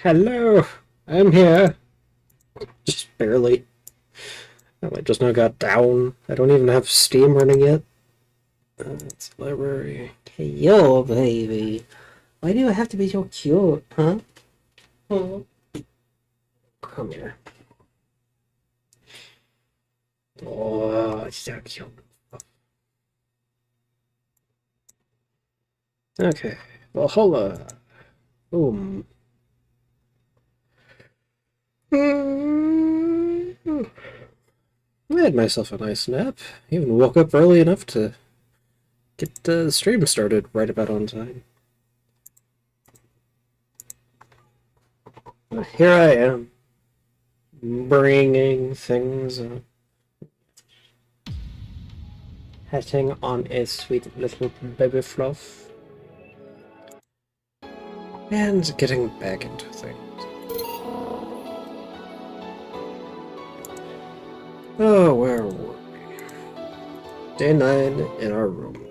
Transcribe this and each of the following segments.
Hello, I'm here. Just barely. I just now got down. I don't even have Steam running yet. It's library. Hey, yo, baby. Why do you have to be so cute, huh? Oh. Come here. Oh, it's so cute. Okay, well, holla. Boom. I had myself a nice nap. Even woke up early enough to get the stream started right about on time. Here I am, bringing things hatching on a sweet little baby fluff, and getting back into things. Oh, where were we? Day 9 in our room.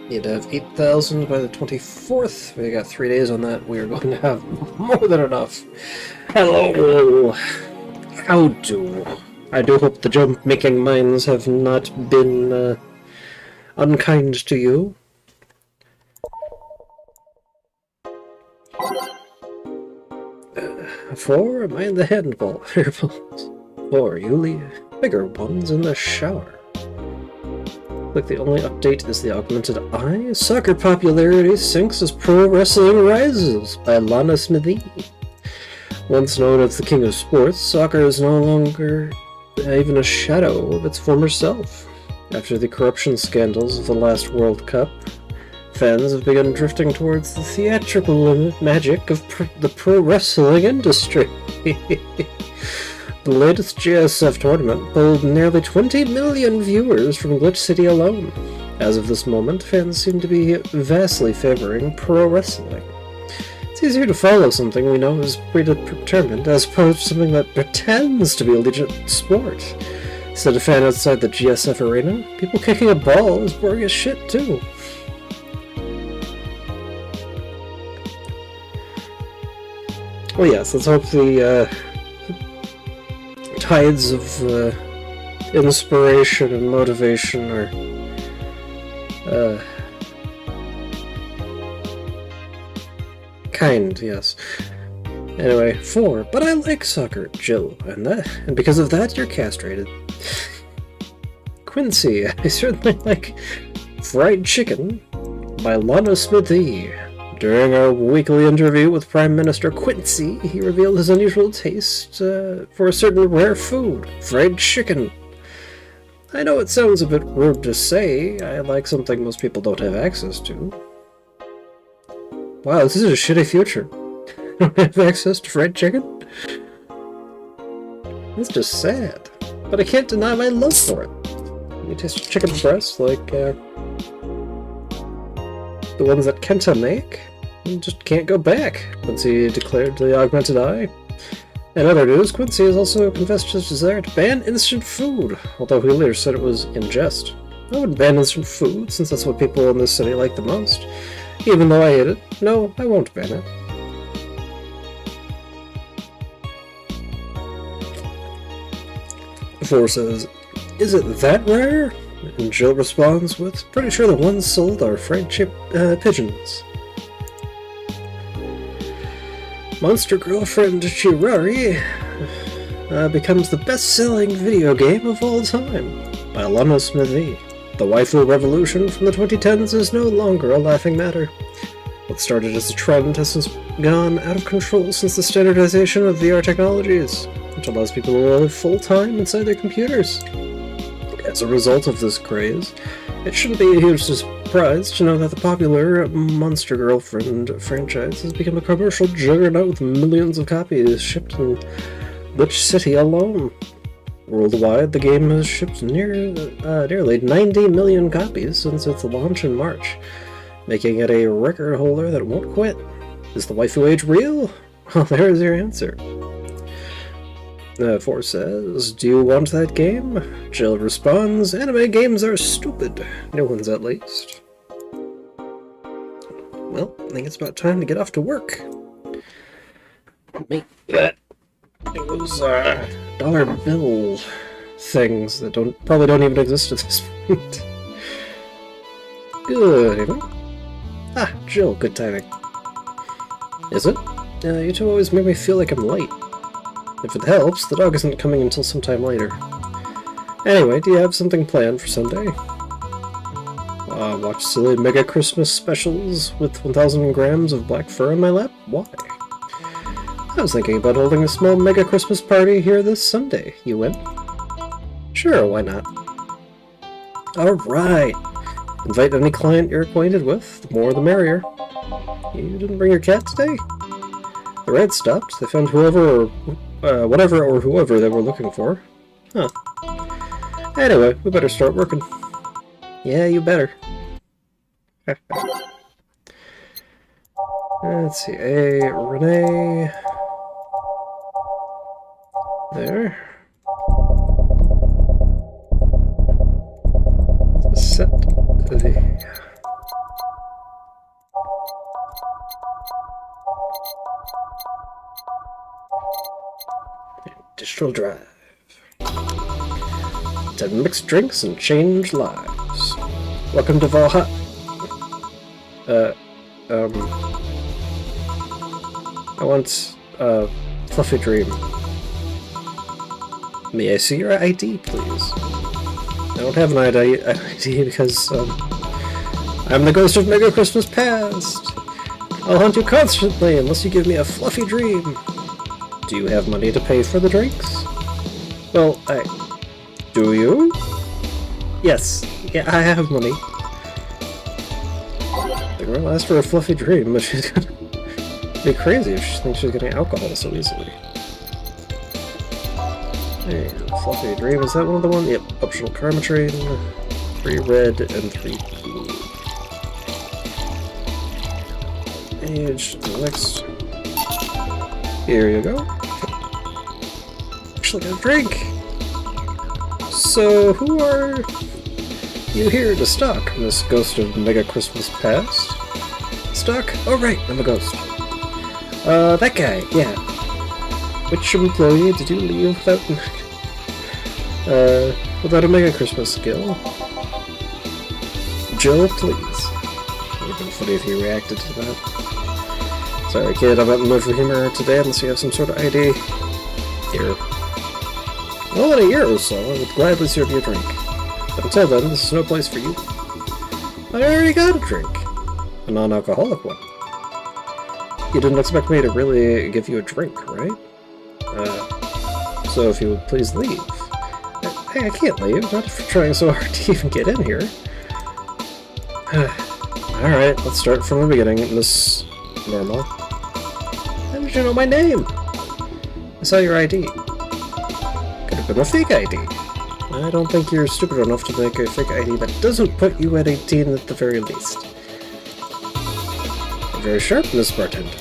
Need to have 8,000 by the 24th. We got 3 days on that. We are going to have more than enough. Hello! How do? I do hope the jump-making minds have not been unkind to you. Four, mind the handball. 4, you leave bigger ones in the shower. Like the only update is the augmented eye. Soccer popularity sinks as pro wrestling rises by Lana Smithy. Once known as the king of sports, soccer is no longer even a shadow of its former self. After the corruption scandals of the last World Cup, fans have begun drifting towards the theatrical magic of the pro wrestling industry. The latest GSF tournament pulled nearly 20 million viewers from Glitch City alone. As of this moment, fans seem to be vastly favoring pro wrestling. It's easier to follow something we know is predetermined as opposed to something that pretends to be a legit sport. Instead of fan outside the GSF arena, people kicking a ball is boring as shit too. Well, yes, let's hope the tides of inspiration and motivation are kind, yes. Anyway, 4, but I like soccer, Jill, and because of that, you're castrated. Quincy, I certainly like fried chicken by Lana Smithy. During our weekly interview with Prime Minister Quincy, he revealed his unusual taste for a certain rare food, fried chicken. I know it sounds a bit rude to say, I like something most people don't have access to. Wow, this is a shitty future. I don't have access to fried chicken? That's just sad. But I can't deny my love for it. You taste chicken breast like the ones that Kenta make, and just can't go back. Quincy declared the augmented eye. In other news, Quincy has also confessed his desire to ban instant food, although he later said it was in jest. I wouldn't ban instant food, since that's what people in this city like the most. Even though I hate it, no, I won't ban it. Four says, "Is it that rare?" And Jill responds with, "Pretty sure the ones sold are fried pigeons." Monster Girlfriend Chirari becomes the best-selling video game of all time by Lana Smithy. The waifu revolution from the 2010s is no longer a laughing matter. What started as a trend has since gone out of control since the standardization of VR technologies, which allows people to live full-time inside their computers. As a result of this craze, it shouldn't be a huge surprise to know that the popular Monster Girlfriend franchise has become a commercial juggernaut with millions of copies shipped in Glitch City alone. Worldwide, the game has shipped nearly 90 million copies since its launch in March, making it a record holder that won't quit. Is the waifu age real? Well, there is your answer. 4 says, "Do you want that game?" Jill responds, "Anime games are stupid. New ones at least." Well, I think it's about time to get off to work. make that. It was dollar bill things that probably don't even exist at this point. Good evening. Ah, Jill, good timing. Is it? You two always make me feel like I'm late. If it helps, the dog isn't coming until sometime later. Anyway, do you have something planned for Sunday? Watch silly mega Christmas specials with 1,000 grams of black fur in my lap? Why? I was thinking about holding a small mega Christmas party here this Sunday. You in? Sure, why not? Alright! Invite any client you're acquainted with. The more the merrier. You didn't bring your cat today? The raids stopped. They found whoever or whoever they were looking for. Huh. Anyway, we better start working. Yeah, you better. Let's see. Renee. There. Set the... digital drive. 10 mixed drinks and change lives. Welcome to Va-11. I want a fluffy dream. May I see your ID, please? I don't have an ID because, I'm the ghost of Mega Christmas Past! I'll haunt you constantly unless you give me a fluffy dream. Do you have money to pay for the drinks? Well, do you? Yes. Yeah, I have money. The girl asked for a fluffy dream, but she's gonna be crazy if she thinks she's getting alcohol so easily. Hey, fluffy dream, is that one of the ones? Yep, optional karma train, 3 red and 3 blue. Age, next. Here you go. Actually got a drink. So, who are you here to stalk, Miss Ghost of Mega Christmas Past? Stalk? Oh right, I'm a ghost. That guy, yeah. Which employee did you leave without a Mega Christmas skill? Jill, please. It would have been funny if he reacted to that. Sorry kid, I'm not in the mood for humor today unless you have some sort of ID. Here. Well, in a year or so, I would gladly serve you a drink. But until then, this is no place for you. I already got a drink. A non-alcoholic one. You didn't expect me to really give you a drink, right? So if you would please leave. Hey, I can't leave, not for trying so hard to even get in here. Alright, let's start from the beginning, Miss Normal. How did you know my name? I saw your ID. Could have been a fake ID. I don't think you're stupid enough to make a fake ID that doesn't put you at 18 at the very least. You're very sharp, Miss Bartender.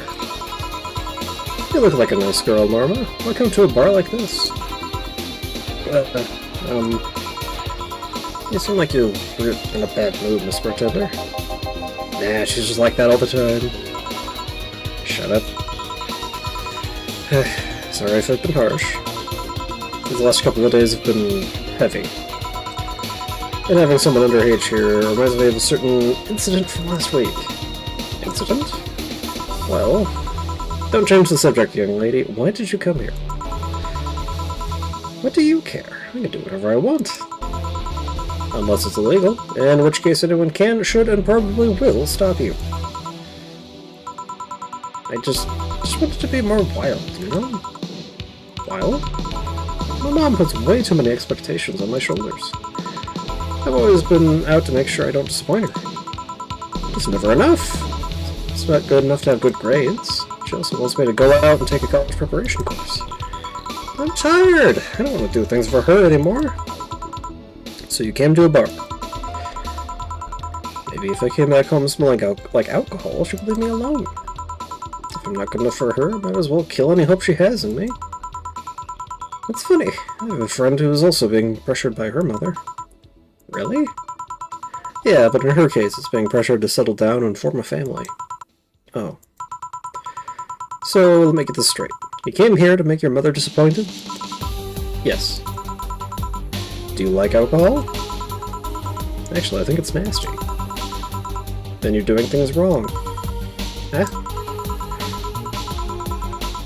You look like a nice girl, Norma. Why come to a bar like this? You seem like you're in a bad mood, Miss Bartender. Nah, she's just like that all the time. Shut up. Sorry if I've been harsh. These last couple of days have been heavy. And having someone underage here reminds me of a certain incident from last week. Incident? Well, don't change the subject, young lady. Why did you come here? What do you care? I can do whatever I want. Unless it's illegal, in which case anyone can, should, and probably will stop you. I just wanted to be more wild, you know? Wild? My mom puts way too many expectations on my shoulders. I've always been out to make sure I don't disappoint her. It's never enough. It's not good enough to have good grades. She also wants me to go out and take a college preparation course. I'm tired! I don't want to do things for her anymore. So you came to a bar. Maybe if I came back home smelling like alcohol, she would leave me alone. If I'm not good enough for her, I might as well kill any hope she has in me. That's funny. I have a friend who is also being pressured by her mother. Really? Yeah, but in her case, it's being pressured to settle down and form a family. Oh. So, let me get this straight. You came here to make your mother disappointed? Yes. Do you like alcohol? Actually, I think it's nasty. Then you're doing things wrong. Huh?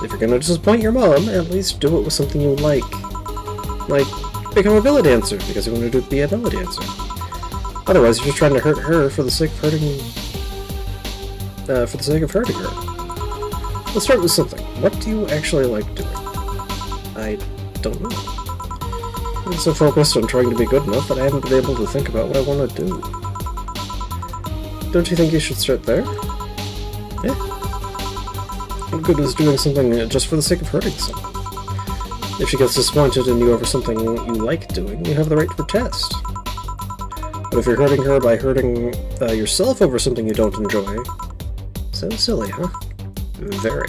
If you're gonna disappoint your mom, at least do it with something you like. Like, become a belly dancer, because you want to be a belly dancer. Otherwise, you're just trying to hurt her for the sake of hurting... her. Let's start with something. What do you actually like doing? I don't know. I'm so focused on trying to be good enough that I haven't been able to think about what I want to do. Don't you think you should start there? Yeah. What good is doing something just for the sake of hurting someone? If she gets disappointed in you over something you like doing, you have the right to protest. But if you're hurting her by hurting yourself over something you don't enjoy... So silly, huh? Very.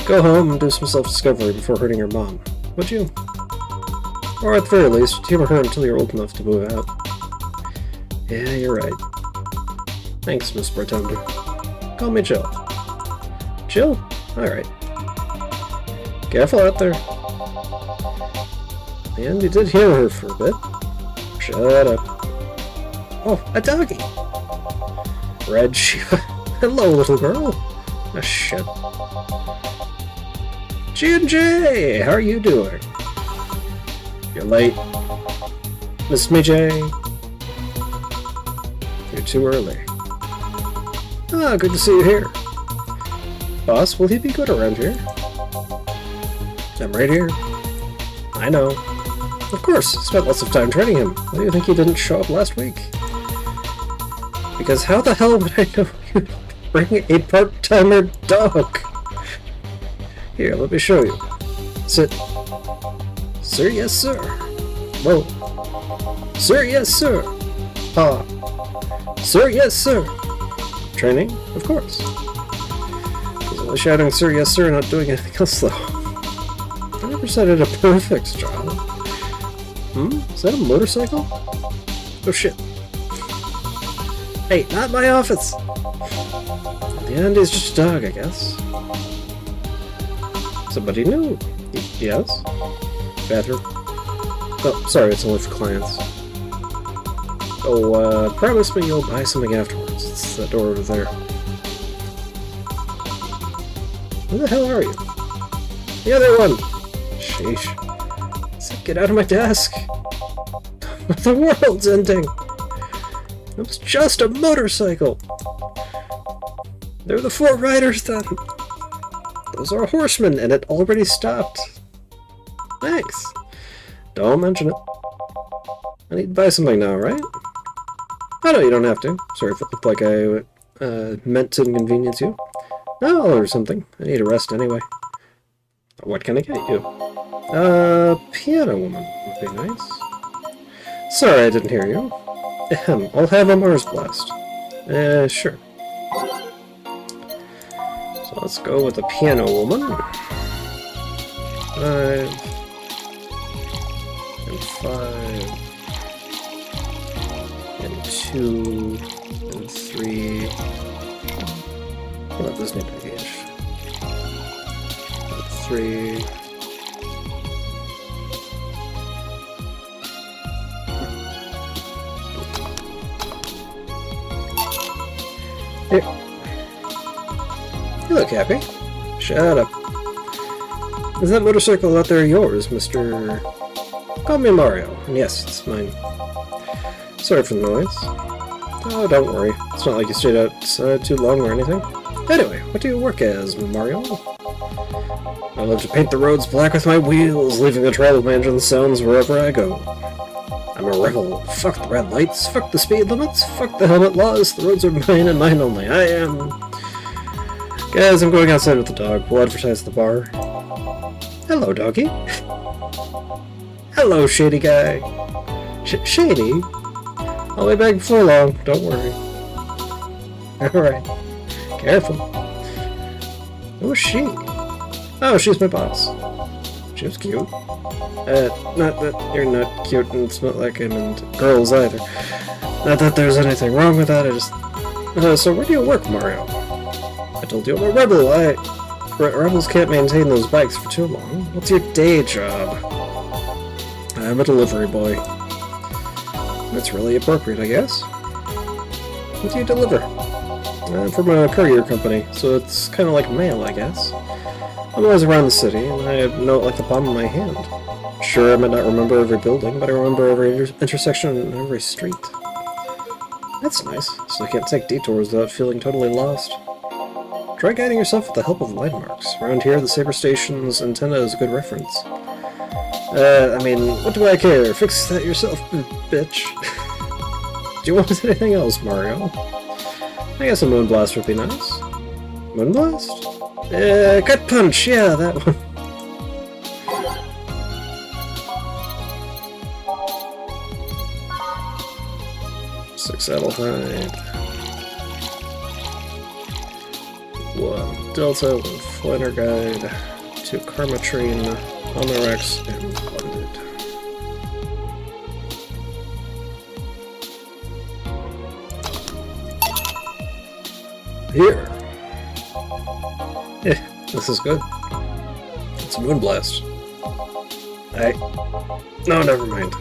Go home and do some self-discovery before hurting your mom, would you? Or at the very least, humor her until you're old enough to move out. Yeah, you're right. Thanks, Miss Bartender. Call me Jill. Jill? Alright. Careful out there. And you did humor her for a bit. Shut up. Oh, a doggy! Red Shiva. Hello, little girl. Ah, shit. G&J! How are you doing? You're late. Miss Me J. You're too early. Ah, good to see you here. Boss, will he be good around here? I'm right here. I know. Of course, spent lots of time training him. Why do you think he didn't show up last week? Because how the hell would I know you'd bring a part-timer dog? Here, let me show you. Sit. Sir, yes, sir. Whoa. Sir, yes, sir. Paw. Sir, yes, sir. Training? Of course. He's only shouting, sir, yes, sir, not doing anything else, though. I never said it a perfect job. Is that a motorcycle? Oh, shit. Hey, not my office! In the end, he's just a dog, I guess. Somebody new. Yes? Bathroom? Oh, sorry, it's only for clients. Oh, promise me you'll buy something afterwards. It's that door over there. Who the hell are you? The other one! Sheesh. So get out of my desk! The world's ending! It was just a motorcycle! They're the 4 riders then! Those are horsemen, and it already stopped. Thanks. Don't mention it. I need to buy something now, right? Oh no, you don't have to. Sorry if it looked like I meant to inconvenience you. No, I'll order something. I need a rest anyway. What can I get you? Piano woman would be nice. Sorry, I didn't hear you. I'll have a Mars blast. Sure. So let's go with the piano woman. 5 and 5 and 2 and 3. What about this need to gauge? 3. Here. You look happy. Shut up. Is that motorcycle out there yours, Mr... Call me Mario. And yes, it's mine. Sorry for the noise. Oh, don't worry. It's not like you stayed outside too long or anything. Anyway, what do you work as, Mario? I love to paint the roads black with my wheels, leaving the travel of my engine sounds wherever I go. I'm a rebel. Fuck the red lights, fuck the speed limits, fuck the helmet laws, the roads are mine and mine only. I am... Guys, I'm going outside with the dog. We'll advertise at the bar. Hello, doggy. Hello, shady guy. Shady? I'll be back before long, don't worry. Alright. Careful. Who is she? Oh, she's my boss. She was cute. Not that you're not cute, and it's not like I'm into girls either. Not that there's anything wrong with that, I just... so where do you work, Mario? I told you I'm a rebel, rebels can't maintain those bikes for too long. What's your day job? I'm a delivery boy. That's really appropriate, I guess. What do you deliver? I'm from a courier company, so it's kind of like mail, I guess. I'm always around the city, and I know it like the palm of my hand. Sure, I might not remember every building, but I remember every intersection and every street. That's nice, so I can't take detours without feeling totally lost. Try guiding yourself with the help of landmarks. Around here, the Saber Station's antenna is a good reference. I mean, what do I care? Fix that yourself, bitch. Do you want anything else, Mario? I guess a Moonblast would be nice. Moonblast? Gut Punch, yeah, that one. Six Saddlehide. One Delta, one Flanner Guide, two Karma Train, Omnirex, and Blended. Here! This is good. It's a Moonblast. No, never mind.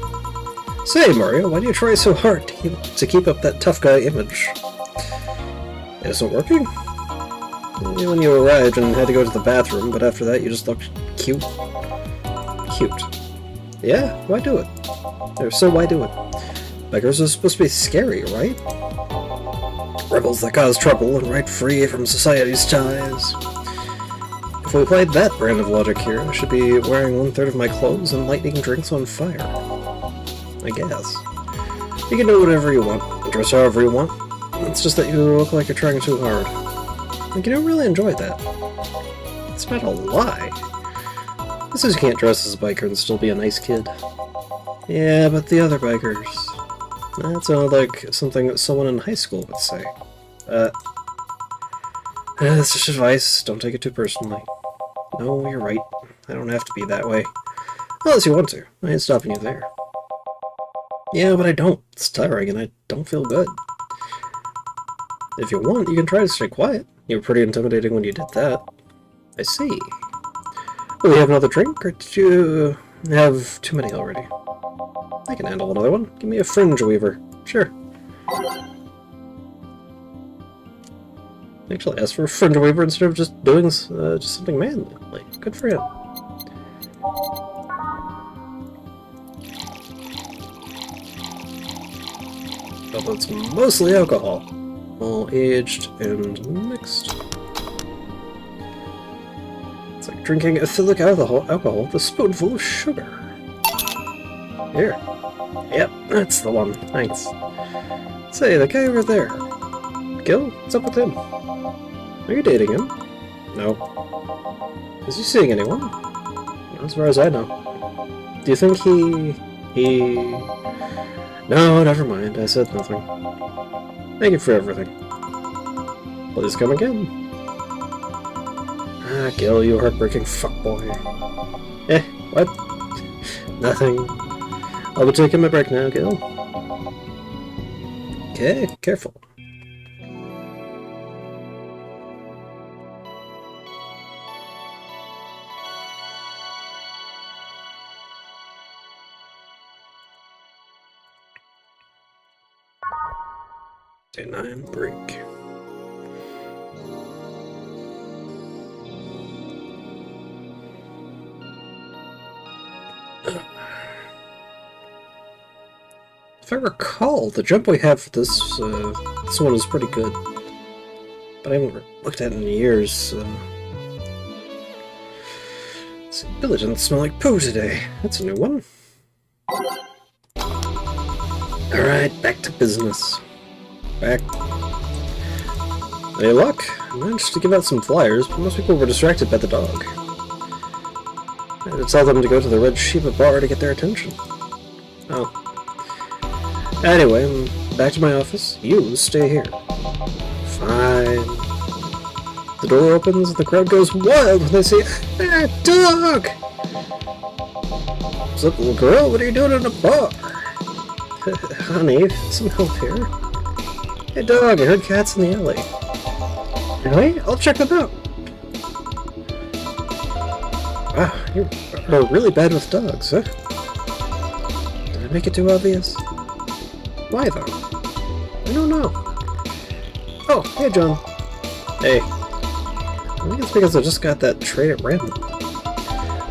Say, Mario, why do you try so hard to keep up that tough guy image? It isn't working? When you arrived and had to go to the bathroom, but after that you just looked cute. Cute. Yeah, why do it? So why do it? Beggars are supposed to be scary, right? Rebels that cause trouble and break free from society's ties. If we applied that brand of logic here, I should be wearing 1/3 of my clothes and lighting drinks on fire. I guess. You can do whatever you want, dress however you want. It's just that you look like you're trying too hard. Like, you don't really enjoy that. It's not a lie. This is you can't dress as a biker and still be a nice kid. Yeah, but the other bikers... That sounded like something that someone in high school would say. That's just advice. Don't take it too personally. No, you're right. I don't have to be that way. Unless you want to. I ain't stopping you there. Yeah, but I don't. It's tiring and I don't feel good. If you want, you can try to stay quiet. You were pretty intimidating when you did that. I see. Will you have another drink, or did you have too many already? I can handle another one. Give me a Fringe Weaver. Sure. Actually asked for a Fringe Weaver instead of just doing just something manly. Good for him. Although it's mostly alcohol. All aged and mixed. It's like drinking ethylic alcohol with a spoonful of sugar. Here. Yep, that's the one. Thanks. Say, the guy over there. Gil? What's up with him? Are you dating him? No. Is he seeing anyone? Not as far as I know. Do you think he... No, never mind. I said nothing. Thank you for everything. Please come again. Ah, Gil, you heartbreaking fuckboy. What? Nothing. I'll be taking my break now, Gil. Okay, careful. Day 9 break. If I recall, the jump we have for this one is pretty good. But I haven't looked at it in years, Let's see, Billy doesn't smell like poo today. That's a new one. Alright, back to business. Back. Any luck? I managed to give out some flyers, but most people were distracted by the dog. I had to tell them to go to the Red Shiva bar to get their attention. Oh. Anyway, I'm back to my office. You stay here. Fine. The door opens and the crowd goes wild when they see a dog! What's up, little girl? What are you doing in a bar? Honey, some help here? Hey dog, I heard cats in the alley. Really? I'll check them out. Wow, you are really bad with dogs, huh? Did I make it too obvious? Why, though? I don't know. Oh, hey, John. Hey. I think it's because I just got that trait at random.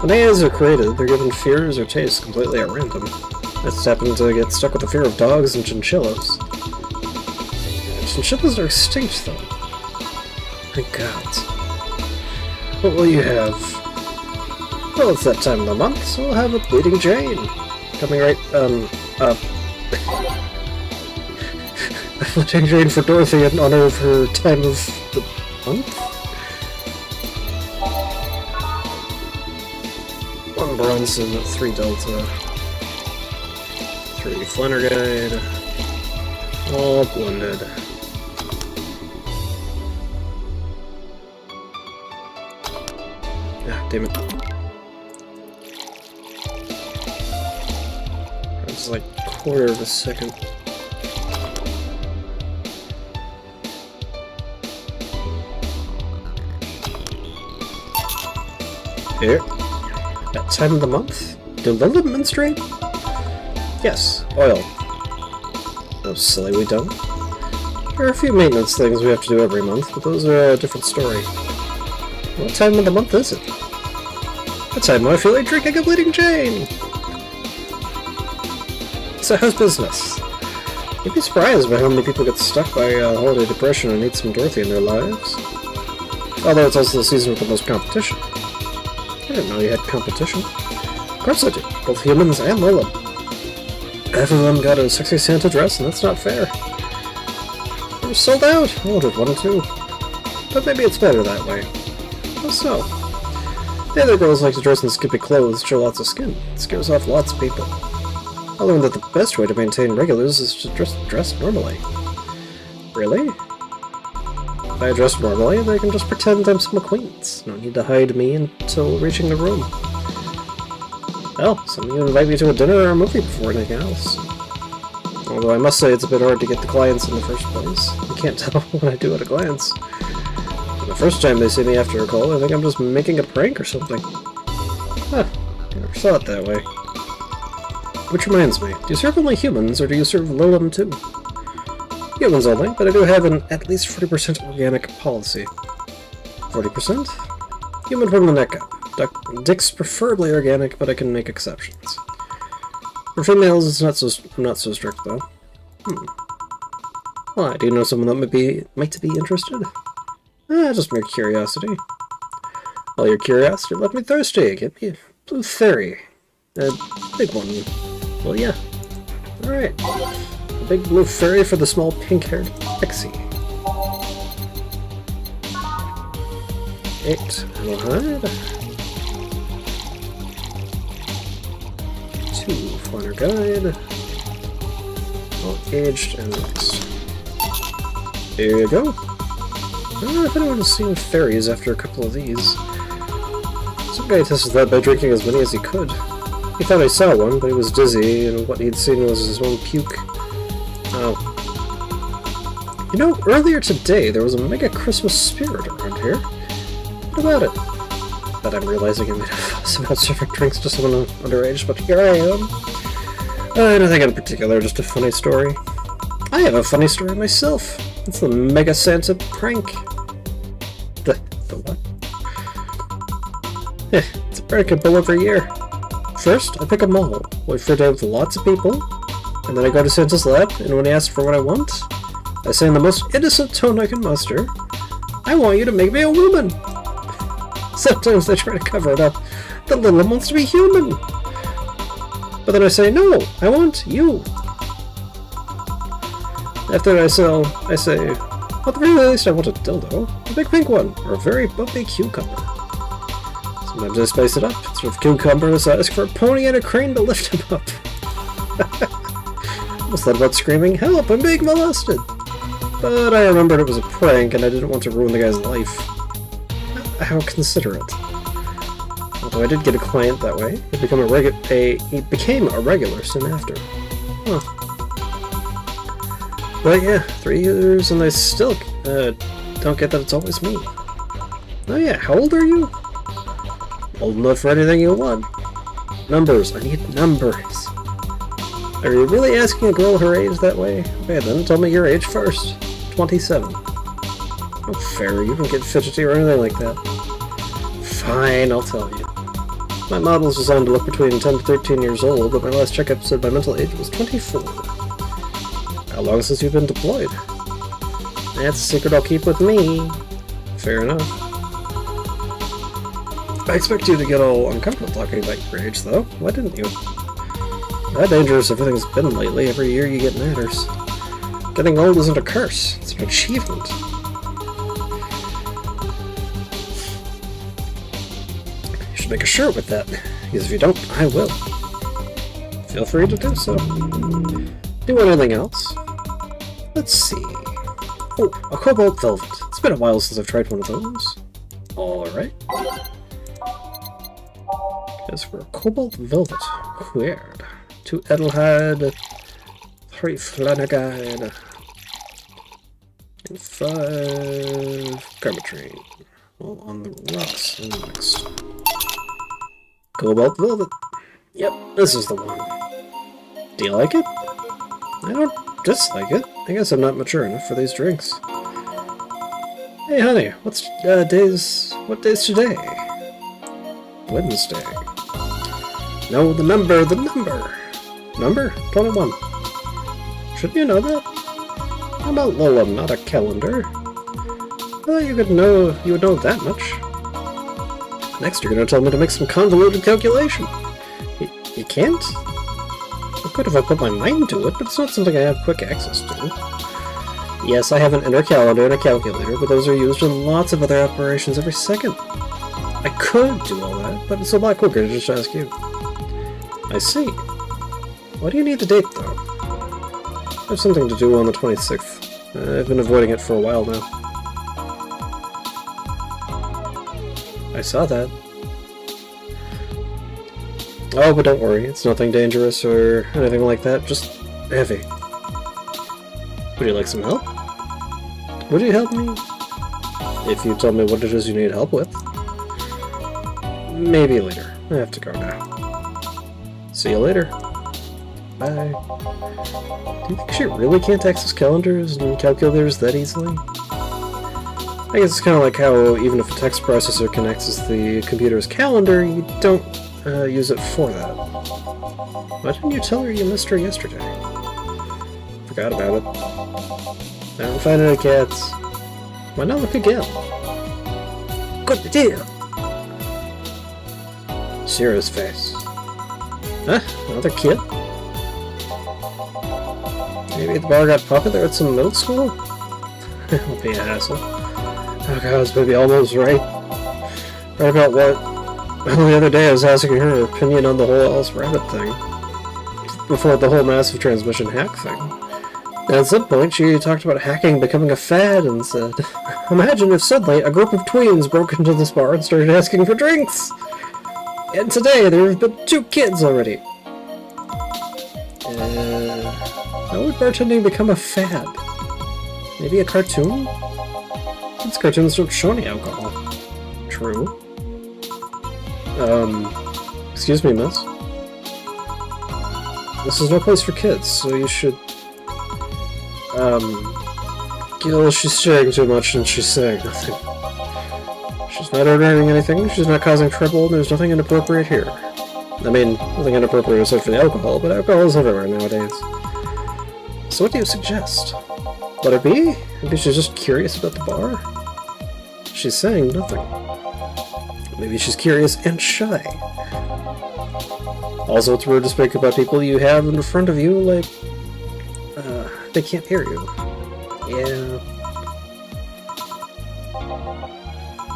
When AIs are created, they're given fears or tastes completely at random. I just happened to get stuck with the fear of dogs and chinchillas. Chinchillas are extinct, though. My God. What will you have? Well, it's that time of the month, so we'll have a bleeding Jane. Coming right, a bleeding Jane for Dorothy in honor of her time of the month? 1 Bronson, 3 Delta, 3 Flanner Guide, all blended. Ah, damn it. It's like a quarter of a second. Here. That time of the month? Do Lilith menstruate? Yes, oil. Oh, silly, we don't. There are a few maintenance things we have to do every month, but those are a different story. What time of the month is it? The time when I feel like drinking a bleeding Jane! So how's business? You'd be surprised by how many people get stuck by holiday depression and need some Dorothy in their lives. Although it's also the season with the most competition. I didn't know you had competition. Of course I do, both humans and Lola. Half of them got a sexy Santa dress, and that's not fair. They were sold out! I wanted one too. But maybe it's better that way. How so? The other girls like to dress in skimpy clothes, show lots of skin. It scares off lots of people. I learned that the best way to maintain regulars is to dress normally. Really? If I dress normally, they can just pretend I'm some acquaintance. No need to hide me until reaching the room. Well, some of you invite me to a dinner or a movie before anything else. Although I must say it's a bit hard to get the clients in the first place. You can't tell what I do at a glance. And the first time they see me after a call, they think I'm just making a prank or something. Huh, I never saw it that way. Which reminds me, do you serve only humans, or do you serve Lilum too? Humans only, but I do have an at least 40% organic policy. 40%? Human from the neck up. Dick's preferably organic, but I can make exceptions. For females, it's not so strict though. Why? Do you know someone that might be interested? Just mere curiosity. All your curiosity left me thirsty. Get me a blue fairy. A big one. Well, yeah. Alright. A big blue fairy for the small pink-haired pixie. 8 animal hide. 2 Flanner Guide. All aged and mixed. Here you go. I don't know if anyone has seen fairies after a couple of these. Some guy tested that by drinking as many as he could. He thought he saw one, but he was dizzy, and what he'd seen was his own puke. Oh. You know, earlier today there was a mega Christmas spirit around here. What about it? But I'm realizing I made a fuss about serving drinks to someone underage, but here I am. Nothing in particular, just a funny story. I have a funny story myself. It's the Mega Santa prank. The what? It's a prank I pull every year. First, I pick a mall, wait for a day with lots of people, and then I go to Santa's lab, and when he asks for what I want, I say in the most innocent tone I can muster, I want you to make me a woman! Sometimes they try to cover it up. The little one wants to be human! But then I say, no, I want you! After I say, well, at the very least I want a dildo, a big pink one, or a very bumpy cucumber. Sometimes I spice it up. Instead of cucumbers, I ask for a pony and a crane to lift him up. I almost thought about screaming, help, I'm being molested! But I remembered it was a prank and I didn't want to ruin the guy's life. How considerate. Although I did get a client that way, he became a regular soon after. Huh. But yeah, 3 years and I still don't get that it's always me. Oh yeah, how old are you? Old enough for anything you want. Numbers. I need numbers. Are you really asking a girl her age that way? Okay, then tell me your age first. 27. No fair, you don't get fidgety or anything like that. Fine, I'll tell you. My model is designed to look between 10 to 13 years old, but my last checkup said my mental age was 24. How long since you've been deployed? That's a secret I'll keep with me. Fair enough. I expect you to get all uncomfortable talking about your age, though. Why didn't you? How dangerous everything's been lately. Every year you get matters. Getting old isn't a curse. It's an achievement. You should make a shirt with that. Because if you don't, I will. Feel free to do so. Do anything else? Let's see. Oh, a cobalt velvet. It's been a while since I've tried one of those. Alright. Guess we're cobalt velvet. Weird. 2 Edelhide, 3 Flanagan, and 5 Carbotrine. All on the rocks next. Cobalt velvet. Yep, this is the one. Do you like it? I don't dislike it. I guess I'm not mature enough for these drinks. Hey honey, what day's today? Wednesday. No, the number! Number? 21. Shouldn't you know that? I'm a Lolum, not a calendar. I thought you would know that much. Next you're gonna tell me to make some convoluted calculation. You can't? I could if I put my mind to it, but it's not something I have quick access to. Yes, I have an inner calendar and a calculator, but those are used in lots of other operations every second. I could do all that, but it's a lot quicker to just ask you. I see. Why do you need the date, though? I have something to do on the 26th. I've been avoiding it for a while now. I saw that. Oh, but don't worry. It's nothing dangerous or anything like that. Just heavy. Would you like some help? Would you help me? If you tell me what it is you need help with. Maybe later. I have to go now. See you later. Bye. Do you think she really can't access calendars and calculators that easily? I guess it's kind of like how even if a text processor can access the computer's calendar, you don't use it for that. Why didn't you tell her you missed her yesterday? Forgot about it. I haven't found any cats. Why not look again? Good idea! Serious face. Huh? Another kid? Maybe the bar got popular at some middle school? It'll be a hassle. Oh god, this baby almost right. Right about what? Well, the other day I was asking her opinion on the whole Alice Rabbit thing. Before the whole massive transmission hack thing. And at some point she talked about hacking becoming a fad and said, imagine if suddenly a group of tweens broke into this bar and started asking for drinks! And today there have been 2 kids already. How would bartending become a fad? Maybe a cartoon? Kids' cartoons don't show any alcohol. True. Excuse me, miss. This is no place for kids, so you should... Gil, she's sharing too much and she's saying nothing. She's not ordering anything, she's not causing trouble, and there's nothing inappropriate here. I mean, nothing inappropriate aside for the alcohol, but alcohol is everywhere nowadays. So what do you suggest? Let it be? Maybe she's just curious about the bar? She's saying nothing. Maybe she's curious and shy. Also, it's rude to speak about people you have in front of you, like... they can't hear you. Yeah...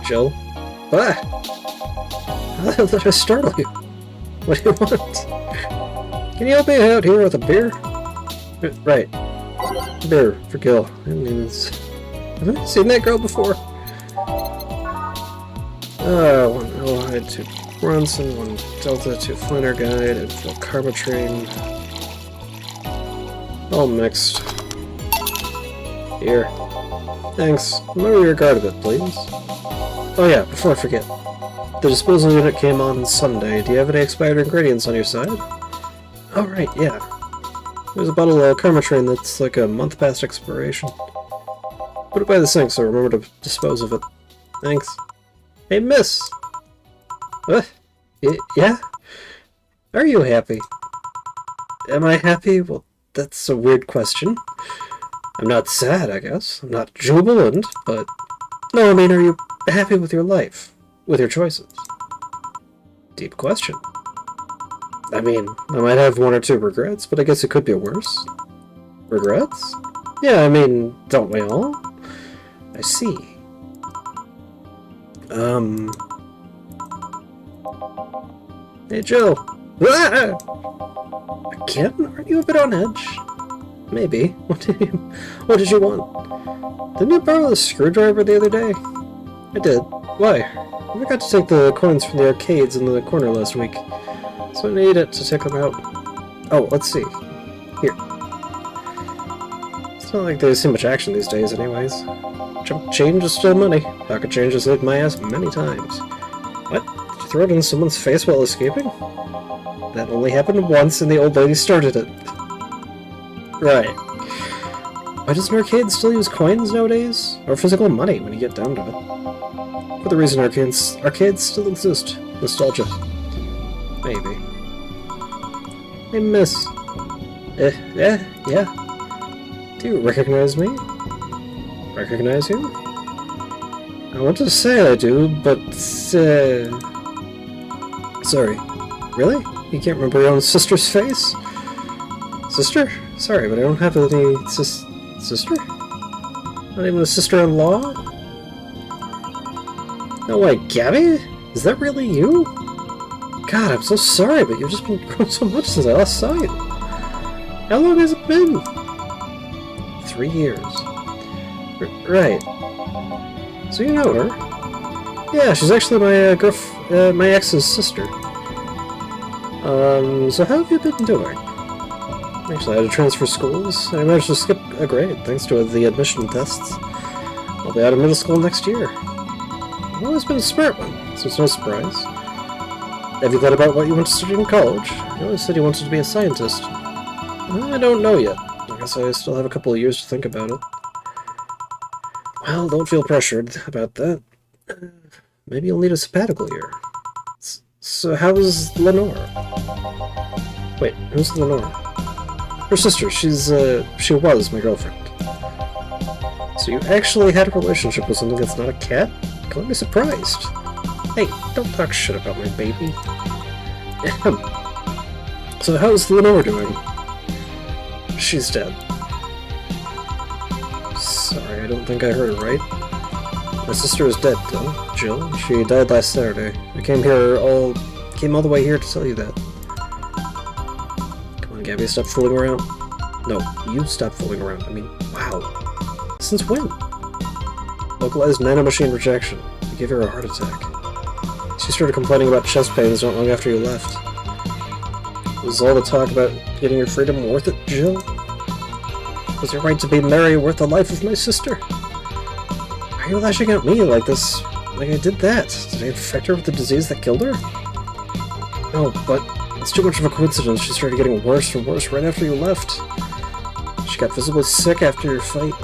Jill? Ah! How the hell did I startle you? What do you want? Can you help me out here with a beer? Right. Beer for Gil. That means... Haven't I seen that girl before? 1 Edelhide, 2 Bronson, 1 Delta, 2 Flanner Guide, and 4 Carbotrain. All mixed. Here. Thanks. Lower your guard a bit, please. Oh yeah, before I forget. The disposal unit came on Sunday. Do you have any expired ingredients on your side? Oh, right, yeah. There's a bottle of Karmatrain that's like a month past expiration. Put it by the sink so remember to dispose of it. Thanks. Hey, miss! What? Yeah? Are you happy? Am I happy? Well, that's a weird question. I'm not sad, I guess. I'm not jubilant, but... No, I mean, are you happy with your life? With your choices? Deep question. I mean, I might have one or two regrets, but I guess it could be worse. Regrets? Yeah, I mean, don't we all? I see. Hey, Jill. Ah! Again? Aren't you a bit on edge? Maybe. What did you want? Didn't you borrow the screwdriver the other day? I did. Why? I forgot to take the coins from the arcades in the corner last week, so I need it to take them out. Oh, let's see. Here. It's not like there's too much action these days anyways. Chump change is still money. Pocket change has saved my ass many times. What? Did you throw it in someone's face while escaping? That only happened once and the old lady started it. Right. Why does an arcade still use coins nowadays? Or physical money when you get down to it? For the reason arcades still exist. Nostalgia. Maybe. Hey, miss. Yeah? Do you recognize me? Recognize you? I want to say I do, but, sorry. Really? You can't remember your own sister's face? Sister? Sorry, but I don't have any sister? Not even a sister-in-law? No way, Gabby? Is that really you? God, I'm so sorry, but you've just been growing so much since I last saw you. How long has it been? 3 years. Right. So you know her? Yeah, she's actually my my ex's sister. So how have you been doing? Actually, I had to transfer schools, and I managed to skip a grade thanks to the admission tests. I'll be out of middle school next year. I've always been a smart one, so it's no surprise. Have you thought about what you want to study in college? You always said you wanted to be a scientist. I don't know yet. I guess I still have a couple of years to think about it. Well, don't feel pressured about that. Maybe you'll need a sabbatical year. So how's Lenore? Wait, who's Lenore? Her sister. She was my girlfriend. So you actually had a relationship with something that's not a cat? Call me surprised. Hey, don't talk shit about my baby. So how's Lenore doing? She's dead. Sorry, I don't think I heard it right. My sister is dead, though, Jill. She died last Saturday. I came all the way here to tell you that. Come on, Gabby, stop fooling around. No, you stop fooling around. I mean, wow. Since when? Localized nanomachine rejection. You gave her a heart attack. She started complaining about chest pains not long after you left. Was all the talk about getting your freedom worth it, Jill? Was your right to be Mary worth the life of my sister? Why are you lashing at me like this? Like I did that? Did I infect her with the disease that killed her? No, but it's too much of a coincidence. She started getting worse and worse right after you left. She got visibly sick after your fight.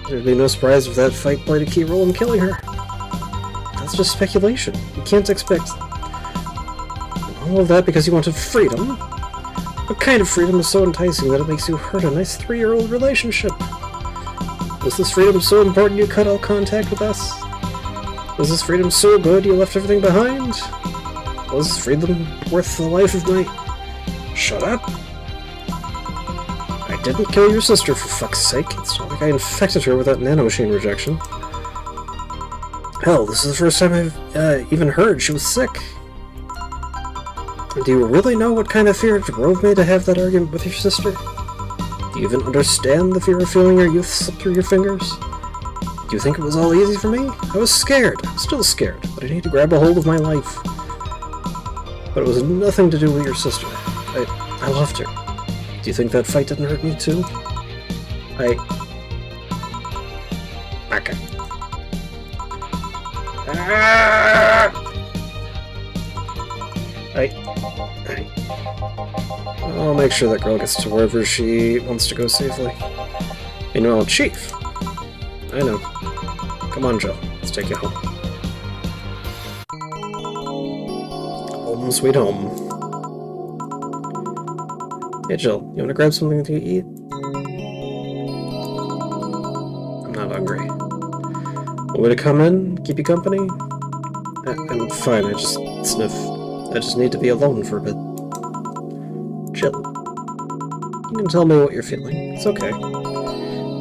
There'd be no surprise if that fight played a key role in killing her. That's just speculation. You can't expect all of that because you wanted freedom. What kind of freedom is so enticing that it makes you hurt a nice 3-year-old relationship? Was this freedom so important you cut all contact with us? Was this freedom so good you left everything behind? Was this freedom worth the life of my... Shut up! I didn't kill your sister, for fuck's sake. It's not like I infected her with that nanomachine rejection. Hell, this is the first time I've even heard she was sick. Do you really know what kind of fear drove me to have that argument with your sister? Do you even understand the fear of feeling your youth slip through your fingers? Do you think it was all easy for me? I was scared. I'm still scared, but I need to grab a hold of my life. But it was nothing to do with your sister. I loved her. Do you think that fight didn't hurt me too? Okay. I'll make sure that girl gets to wherever she wants to go safely. Meanwhile, Chief! I know. Come on, Jill. Let's take you home. Home sweet home. Hey, Jill. You want to grab something to eat? I'm not hungry. Want me to come in? Keep you company? I'm fine. I just sniff. I just need to be alone for a bit. Jill. You can tell me what you're feeling. It's okay.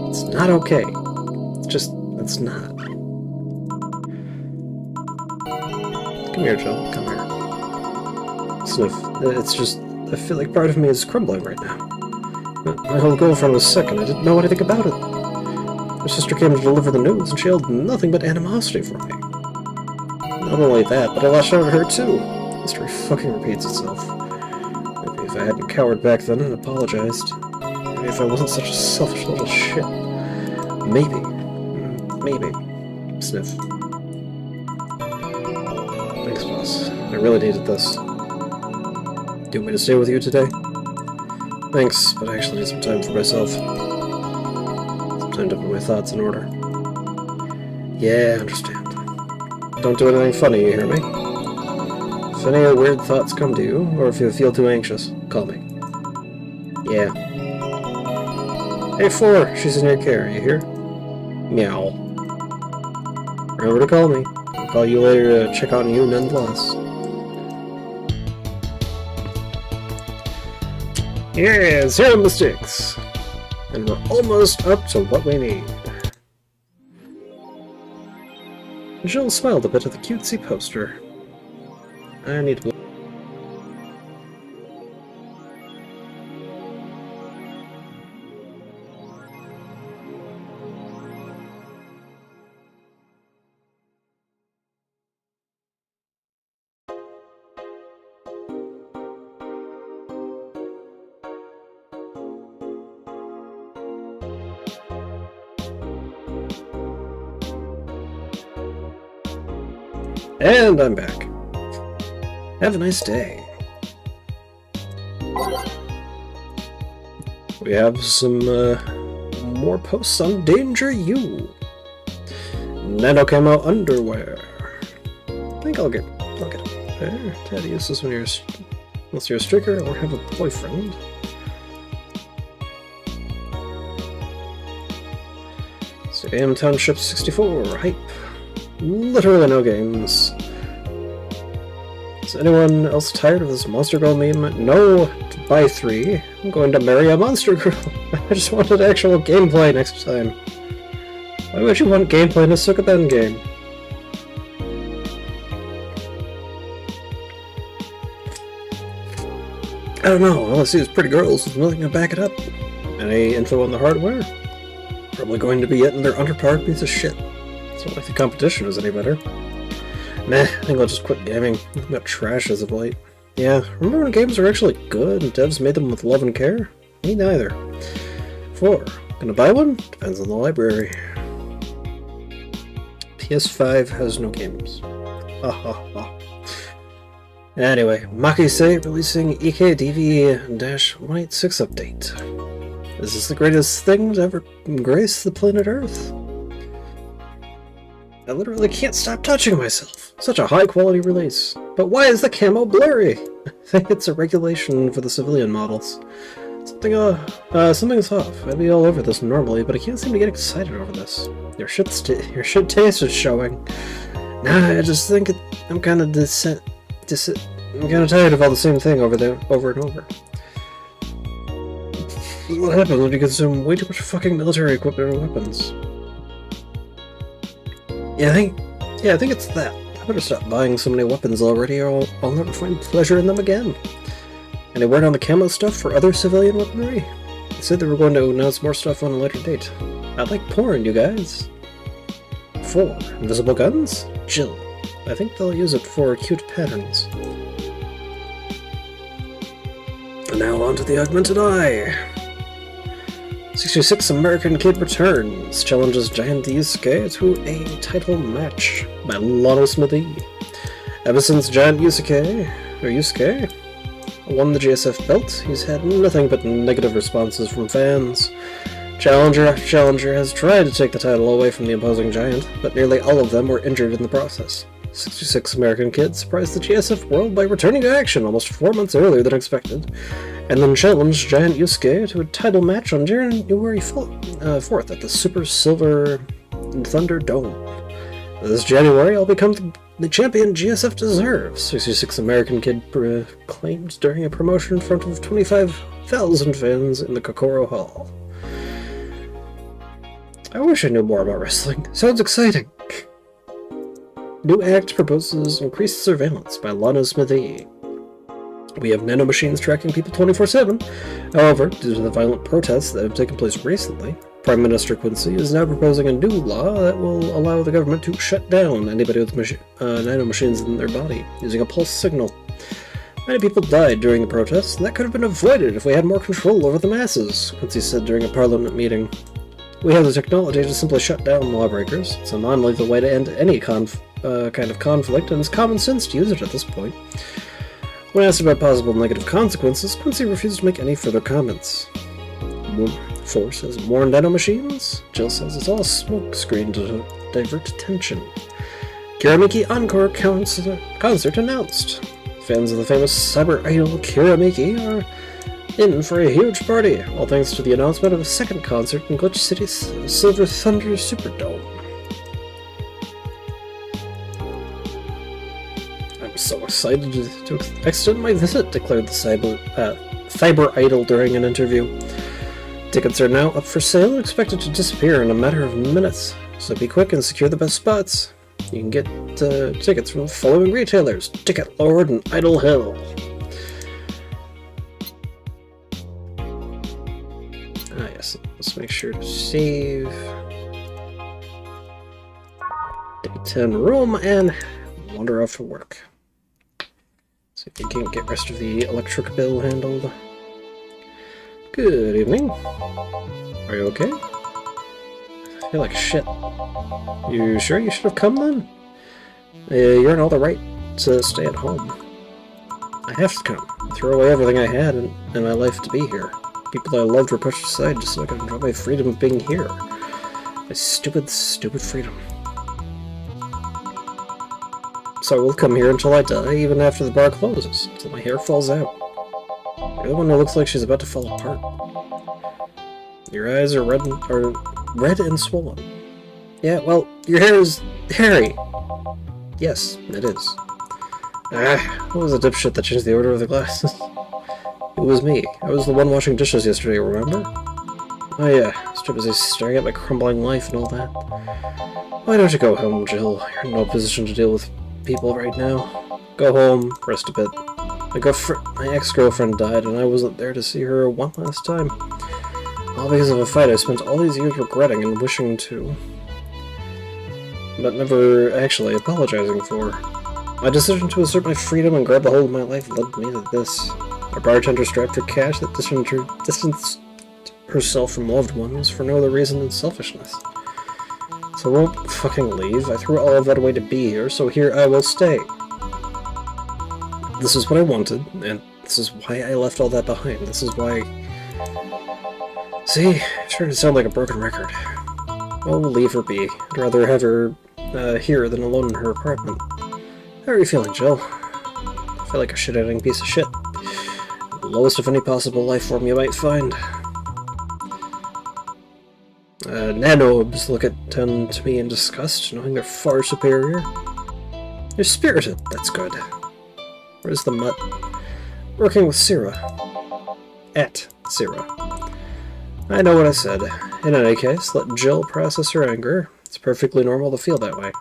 It's not okay. It's just... it's not. Come here, Jill. Come here. Sniff. It's just... I feel like part of me is crumbling right now. My whole girlfriend was sick and I didn't know anything about it. My sister came to deliver the news and she held nothing but animosity for me. Not only that, but I lashed out at her too. History fucking repeats itself. Maybe if I hadn't cowered back then and apologized. Maybe if I wasn't such a selfish little shit. Maybe. Maybe. Sniff. Thanks, boss. I really needed this. Do you want me to stay with you today? Thanks, but I actually need some time for myself. Some time to put my thoughts in order. Yeah, I understand. Don't do anything funny, you hear me? If any weird thoughts come to you, or if you feel too anxious, call me. Yeah. Hey, 4, she's in your care, you hear? Meow. Remember to call me. I'll call you later to check on you nonetheless. Yeah, 0 mistakes! And we're almost up to what we need. Jill smiled a bit at the cutesy poster. I need to... And I'm back. Have a nice day. We have some more posts on Danger U. Nano camo underwear. I think I'll get a pair. Try to use this when unless you're a striker or have a boyfriend. So AM Township 64 hype. Literally no games. Is anyone else tired of this Monster Girl meme? No, buy 3. I'm going to marry a Monster Girl. I just wanted actual gameplay next time. Why would you want gameplay in a Sukaben game? I don't know, all I see is pretty girls with nothing to back it up. Any info on the hardware? Probably going to be getting their underpowered piece of shit. It's not like the competition is any better. Meh, I think I'll just quit gaming. Nothing but trash as of late. Yeah, remember when games were actually good and devs made them with love and care? Me neither. 4. Gonna buy one? Depends on the library. PS5 has no games. Ha ha ha. Anyway, Maki-se releasing EKDV-186 update. Is this the greatest thing to ever grace the planet Earth? I literally can't stop touching myself. Such a high-quality release. But why is the camo blurry? I think it's a regulation for the civilian models. Something's off. I'd be all over this normally, but I can't seem to get excited over this. Your shit taste is showing. Nah, I just think I'm kind of I'm kind of tired of all the same thing over and over. What happens when you consume way too much fucking military equipment and weapons? Yeah, I think it's that. I better stop buying so many weapons already, or I'll never find pleasure in them again. Any word on the camo stuff for other civilian weaponry? They said they were going to announce more stuff on a later date. I like porn, you guys. 4. Invisible guns? Jill. I think they'll use it for cute patterns. And now on to the augmented eye. 66 American Kid returns, challenges Giant Yusuke to a title match by Lano Smithy. Ever since Giant Yusuke Are Yusuke? Won the GSF belt, he's had nothing but negative responses from fans. Challenger after challenger has tried to take the title away from the imposing giant, but nearly all of them were injured in the process. 66 American kids surprised the GSF world by returning to action almost 4 months earlier than expected, and then challenged Giant Yusuke to a title match on January 4th at the Super Silver Thunder Dome. This January, I'll become the champion GSF deserves, 66 American kid claimed during a promotion in front of 25,000 fans in the Kokoro Hall. I wish I knew more about wrestling. Sounds exciting. New act proposes increased surveillance by Lana Smithy. We have nanomachines tracking people 24/7. However, due to the violent protests that have taken place recently, Prime Minister Quincy is now proposing a new law that will allow the government to shut down anybody with nanomachines in their body using a pulse signal. Many people died during the protests, and that could have been avoided if we had more control over the masses, Quincy said during a parliament meeting. We have the technology to simply shut down lawbreakers. It's a non-lethal way to end any kind of conflict, and it's common sense to use it at this point. When asked about possible negative consequences, Quincy refused to make any further comments. Force says more nanomachines. Jill says it's all a smokescreen to divert attention. Kiramiki Encore concert announced. Fans of the famous cyber idol Kiramiki are in for a huge party, all thanks to the announcement of a second concert in Glitch City's Silver Thunder Superdome. I'm so excited to extend my visit, declared the cyber idol during an interview. Tickets are now up for sale and expected to disappear in a matter of minutes, so be quick and secure the best spots. You can get tickets from the following retailers: Ticket Lord and Idol Hill. Yes, let's make sure to save. Day 10 room and wander off to work. See if we can't get rest of the electric bill handled. Good evening. Are you okay? I feel like shit. You sure you should have come then? You're in all the right to stay at home. I have to come. Throw away everything I had in my life to be here. People I loved were pushed aside just so I could enjoy my freedom of being here. My stupid, stupid freedom. So I will come here until I die, even after the bar closes, until my hair falls out. You're the one who looks like she's about to fall apart. Your eyes are red and swollen. Yeah, well, your hair is hairy. Yes, it is. What was the dipshit that changed the order of the glasses? It was me. I was the one washing dishes yesterday, remember? Oh yeah, I was too busy staring at my crumbling life and all that. Why don't you go home, Jill? You're in no position to deal with people right now. Go home, rest a bit. My ex-girlfriend died, and I wasn't there to see her one last time. All because of a fight I spent all these years regretting and wishing to, but never actually apologizing for. My decision to assert my freedom and grab a hold of my life led me to this. A bartender strapped for cash that distanced herself from loved ones for no other reason than selfishness. So I won't fucking leave. I threw all of that away to be here, so here I will stay. This is what I wanted, and this is why I left all that behind. This is why... See, I'm starting to sound like a broken record. Well, we'll leave her be. I'd rather have her here than alone in her apartment. How are you feeling, Jill? I feel like a shit-eating piece of shit. The lowest of any possible life form you might find. Nanobes look at to me in disgust, knowing they're far superior. You're spirited, that's good. Where's the mutt? Working with Syrah. At Syrah. I know what I said. In any case, let Jill process her anger. It's perfectly normal to feel that way.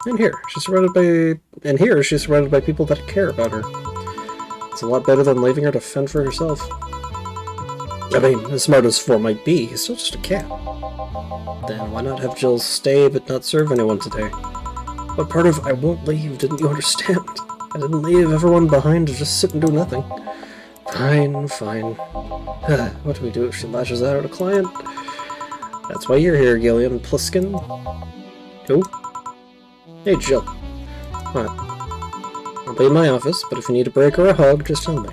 And here, she's surrounded by people that care about her. It's a lot better than leaving her to fend for herself. I mean, as smart as 4 might be, he's still just a cat. Then why not have Jill stay but not serve anyone today? What part of I won't leave didn't you understand? I didn't leave everyone behind to just sit and do nothing. Fine, fine. What do we do if she lashes out at a client? That's why you're here, Gillian Pliskin. Who? Hey, Jill. What? I'll be in my office, but if you need a break or a hug, just tell me.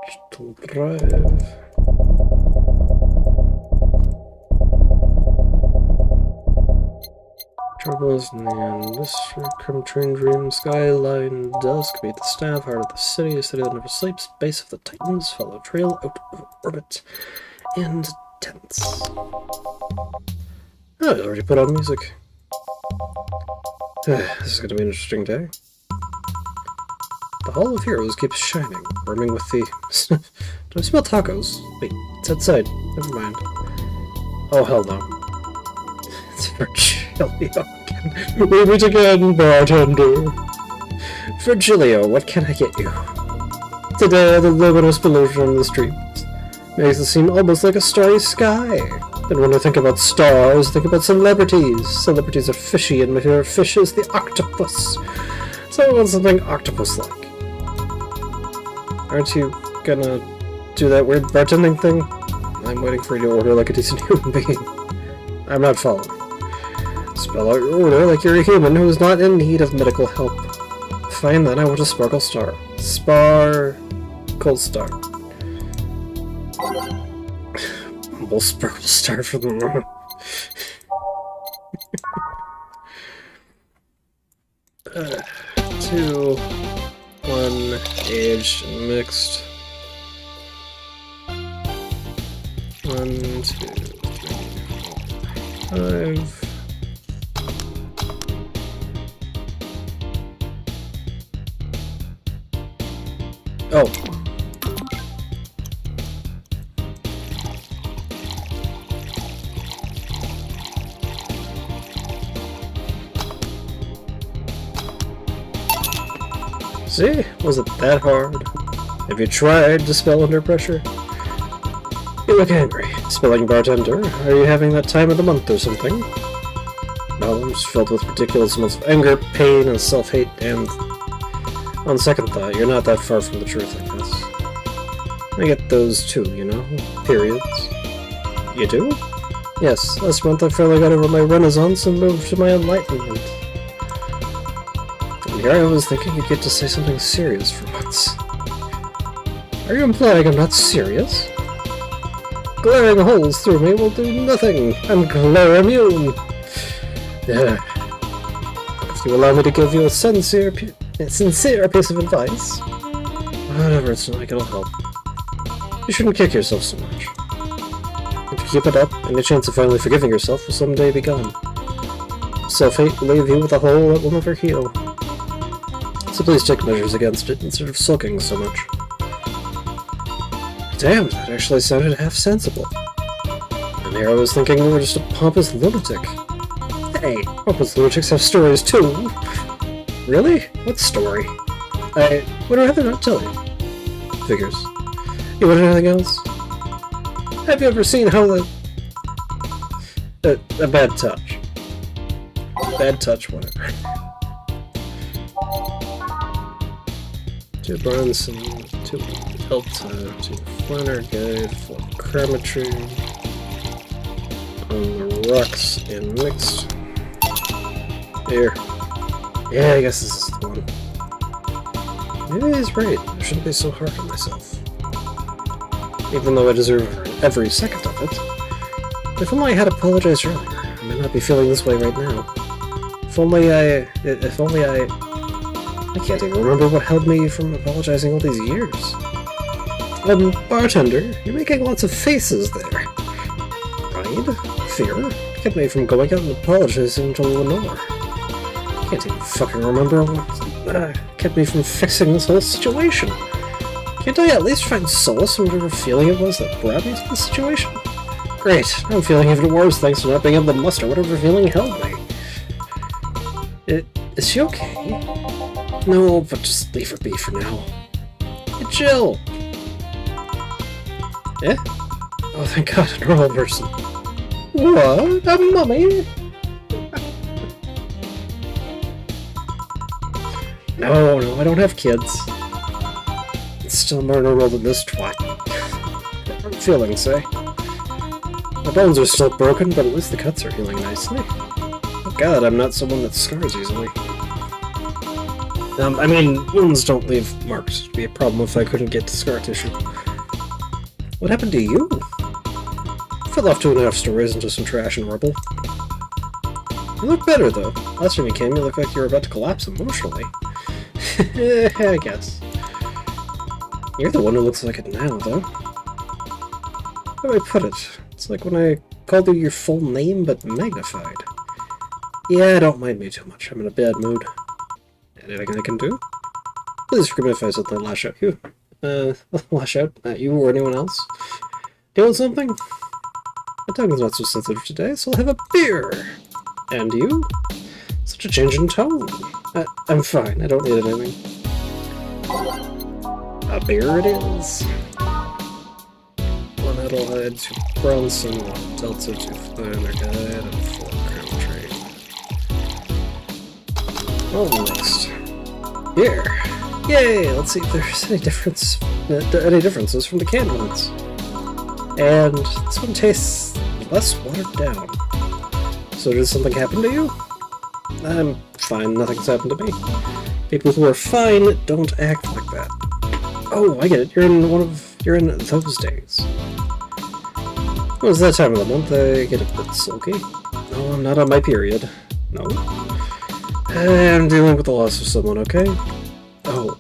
Digital drive. Troubles and this come train dream skyline dusk meet the staff heart of the city, a city that never sleeps, base of the Titans, follow trail out of orbit, and tense. Oh, I already put on music. This is going to be an interesting day. The Hall of Heroes keeps shining, brimming with the... Do I smell tacos? Wait, it's outside. Never mind. Oh, hell no. It's Virgilio again. We meet again, bartender. Virgilio, what can I get you? Today, the luminous pollution on the streets makes it seem almost like a starry sky. And when I think about stars, I think about celebrities. Celebrities are fishy, and my favorite fish is the octopus. So I want something octopus-like. Aren't you gonna do that weird bartending thing? I'm waiting for you to order like a decent human being. I'm not following. Spell out your order like you're a human who is not in need of medical help. Fine then, I want a sparkle star. Sparkle star. We'll sparkle star for the moment. 2, 1, aged and mixed. 1, 2, 3, 4, 5. Oh. See? Was it that hard? Have you tried to spell under pressure? You look angry. Spelling bartender, are you having that time of the month or something? No, I'm just filled with ridiculous amounts of anger, pain, and self-hate, and... On second thought, you're not that far from the truth, I guess. I get those too, you know? Periods. You do? Yes, last month I finally got over my renaissance and moved to my enlightenment. And here I was thinking you'd get to say something serious for once. Are you implying I'm not serious? Glaring holes through me will do nothing. I'm glare immune. Yeah. If you allow me to give you a sincere piece of advice. Whatever, it's not like it'll help. You shouldn't kick yourself so much. If you keep it up, any chance of finally forgiving yourself will someday be gone. Self-hate will leave you with a hole that will never heal. So please take measures against it instead of sulking so much. Damn, that actually sounded half sensible. And here I was thinking you were just a pompous lunatic. Hey, pompous lunatics have stories too. Really? What story? I would rather not tell you. Figures. You want anything else? Have you ever seen how a bad touch? Bad touch, whatever. 2 Bronson, 2 Delta, 2 Flanner Guide, 4 Chrometry, on the rocks and mixed. Here. Yeah, I guess this is the one. Maybe he's right. I shouldn't be so hard on myself. Even though I deserve every second of it. If only I had apologized earlier, I might not be feeling this way right now. If only I can't even remember what held me from apologizing all these years. Bartender, you're making lots of faces there. Pride? Fear? Kept me from going out and apologizing to Lenore. Can't even fucking remember what kept me from fixing this whole situation. Can't I at least find solace in whatever feeling it was that brought me to this situation? Great, now I'm feeling even worse thanks to not being able to muster whatever feeling held me. Is she okay? No, but just leave her be for now. Hey, Jill! Yeah? Oh, thank God, a normal person. What? A mummy? No, I don't have kids. It's still more normal than this twat. Different feelings, eh? My bones are still broken, but at least the cuts are healing nicely. Oh god, I'm not someone that scars easily. I mean, wounds don't leave marks. It'd be a problem if I couldn't get to scar tissue. What happened to you? Fell off 2.5 stories into some trash and rubble. You look better, though. Last time you came, you looked like you were about to collapse emotionally. I guess. You're the one who looks like it now, though. How do I put it? It's like when I called you your full name, but magnified. Yeah, don't mind me too much. I'm in a bad mood. Anything I can do? Please forgive me if I said that lash out you. Lash out at you or anyone else. Doing something? My tongue is not so sensitive today, so I'll have a beer. And you? Such a change in tone. I'm fine. I don't need anything. A beer it is. 1 Adelheid, 2 Bronson, 1 Delta, 2 Flounder Guide, and 4 Crown Trade. Oh, next. Beer. Yay! Let's see if there's any differences from the canned ones. And this one tastes less watered down. So did something happen to you? I'm fine. Nothing's happened to me. People who are fine don't act like that. Oh, I get it. You're in those days. Well, it's that time of the month I get a bit sulky. No, I'm not on my period. No. I'm dealing with the loss of someone, okay? Oh.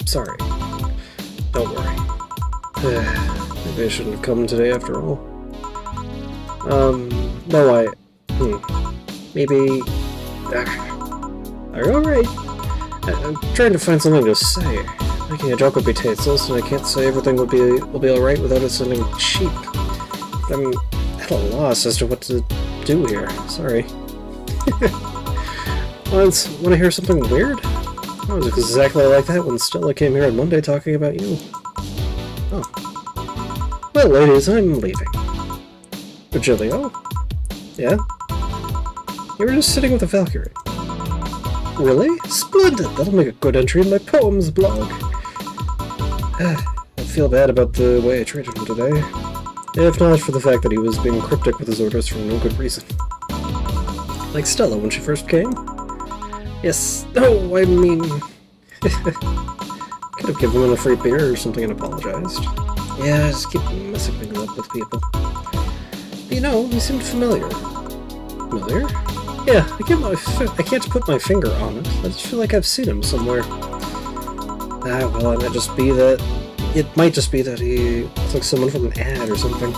Sorry. Don't worry. Maybe I shouldn't have come today after all. No, maybe... Are you alright? I'm trying to find something to say. Making a joke would be tasteless, and I can't say everything will be alright without it sounding cheap. I'm at a loss as to what to do here. Sorry. Want to hear something weird? I was exactly like that when Stella came here on Monday talking about you. Oh. Well, ladies, I'm leaving. Virgilio? Yeah? You were just sitting with a Valkyrie. Really? Splendid! That'll make a good entry in my poems blog. I feel bad about the way I treated him today. If not for the fact that he was being cryptic with his orders for no good reason. Like Stella when she first came? Yes. Oh, I mean... Could have given him a free beer or something and apologized. Yeah, I just keep messing things up with people. But you know, he seemed familiar. Familiar? Yeah, I can't put my finger on it. I just feel like I've seen him somewhere. Well, it might just be that he looks like someone from an ad or something.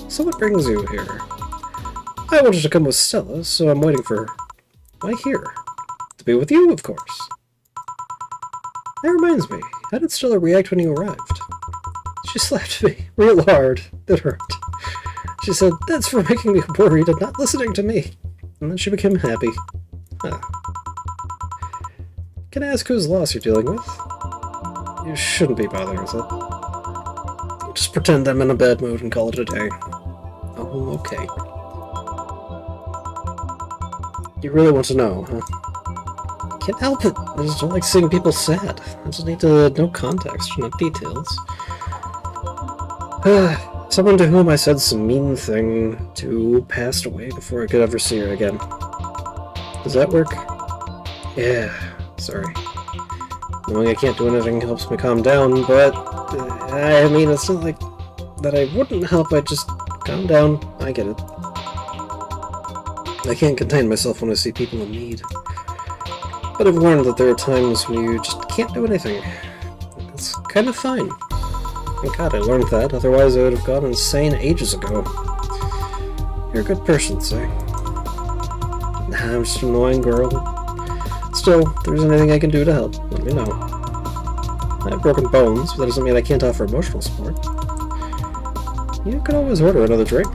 So what brings you here? I wanted to come with Stella, so I'm waiting for her. Why here? To be with you, of course. That reminds me, how did Stella react when you arrived? She slapped me real hard. It hurt. She said, "That's for making me worried and not listening to me." And then she became happy. Huh. Can I ask whose loss you're dealing with? You shouldn't be bothering with it. Just pretend I'm in a bad mood and call it a day. Oh, okay. You really want to know, huh? Can't help it. I just don't like seeing people sad. I just need to know context, not details. Someone to whom I said some mean thing to passed away before I could ever see her again. Does that work? Yeah, sorry. Knowing I can't do anything helps me calm down, but... I mean, it's not like that I wouldn't help, I just... Calm down, I get it. I can't contain myself when I see people in need. But I've learned that there are times when you just can't do anything. It's kind of fine. Thank God I learned that, otherwise I would have gone insane ages ago. You're a good person, say. Nah, I'm just an annoying girl. Still, if there's anything I can do to help, let me know. I have broken bones, but that doesn't mean I can't offer emotional support. You can always order another drink.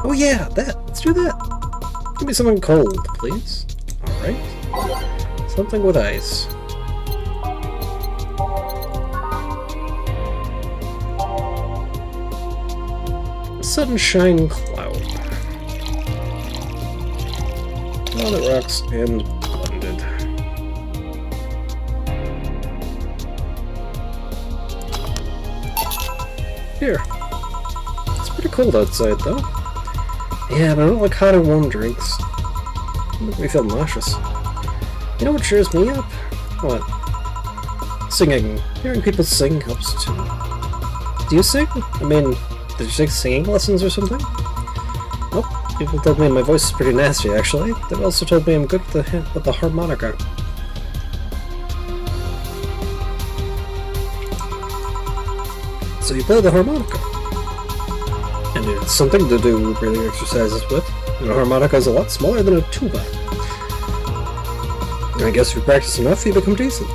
Oh yeah, let's do that. Give me something cold, please. Alright. Something with ice. Sunshine cloud. Planet rocks and blended. Here. cold outside, though. Yeah, but I don't like hot and warm drinks. They make me feel nauseous. You know what cheers me up? What? Singing. Hearing people sing helps too. Do you sing? I mean, did you take singing lessons or something? Nope. People told me my voice is pretty nasty, actually. They've also told me I'm good with the harmonica. So you play the harmonica. And it's something to do breathing exercises with. And a harmonica is a lot smaller than a tuba. I guess if you practice enough, you become decent.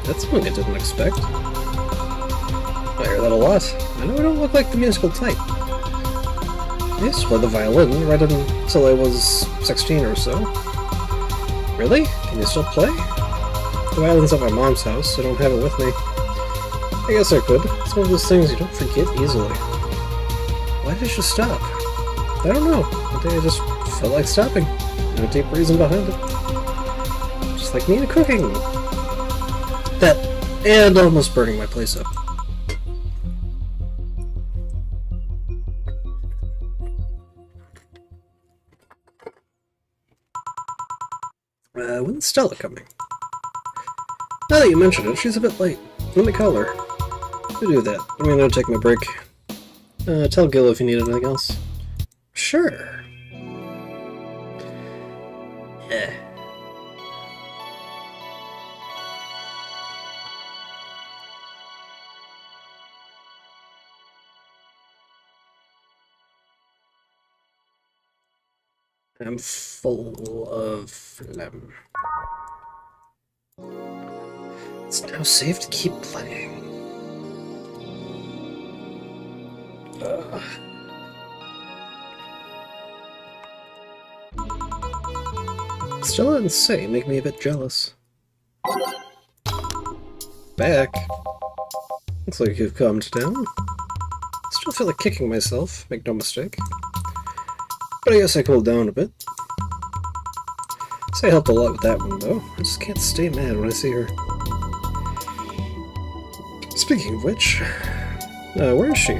That's something I didn't expect. I hear that a lot. I know I don't look like the musical type. I used to play the violin right until I was 16 or so. Really? Can you still play? The violin's at my mom's house, so I don't have it with me. I guess I could. It's one of those things you don't forget easily. Why did you stop? I don't know. One day I just felt like stopping. No deep reason behind it. Just like me and cooking. That, and almost burning my place up. When's Stella coming? Now that you mention it, she's a bit late. Let me call her. You do that. I'm gonna take my break. Tell Gil if you need anything else. Sure. Yeah. I'm full of phlegm. It's now safe to keep playing. Stella and Say make me a bit jealous. Back. Looks like you've calmed down. Still feel like kicking myself, make no mistake. But I guess I cooled down a bit. Say helped a lot with that one, though. I just can't stay mad when I see her. Speaking of which, where is she?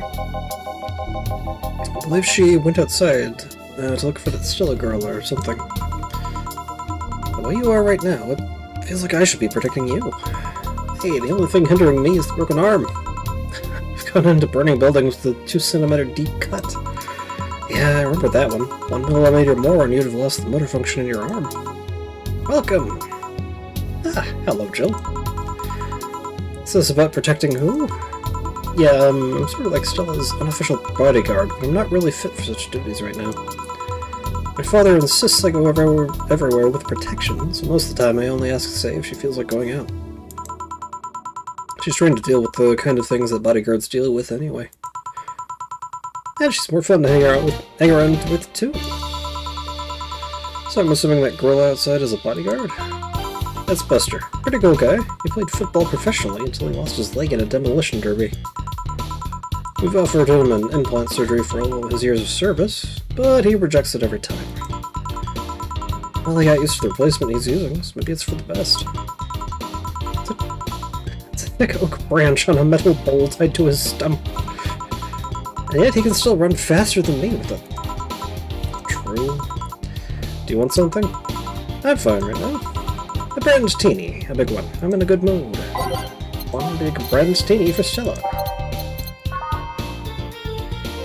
I believe she went outside to look for that Stella girl or something. The way you are right now, it feels like I should be protecting you. Hey, the only thing hindering me is the broken arm. I've gone into burning buildings with a 2-centimeter deep cut. Yeah, I remember that one. 1 millimeter more and you'd have lost the motor function in your arm. Welcome! Ah, hello, Jill. Is this about protecting who? Yeah, I'm sort of like Stella's unofficial bodyguard, but I'm not really fit for such duties right now. My father insists I go everywhere with protection, so most of the time I only ask Say if she feels like going out. She's trained to deal with the kind of things that bodyguards deal with anyway. And she's more fun to hang around with too. So I'm assuming that girl outside is a bodyguard? That's Buster. Pretty cool guy. He played football professionally until he lost his leg in a demolition derby. We've offered him an implant surgery for all of his years of service, but he rejects it every time. Well, he got used to the replacement he's using, so maybe it's for the best. It's a thick oak branch on a metal bowl tied to his stump. And yet he can still run faster than me with it. True. Do you want something? I'm fine right now. A brandtini, a big one. I'm in a good mood. One big brandtini for Stella.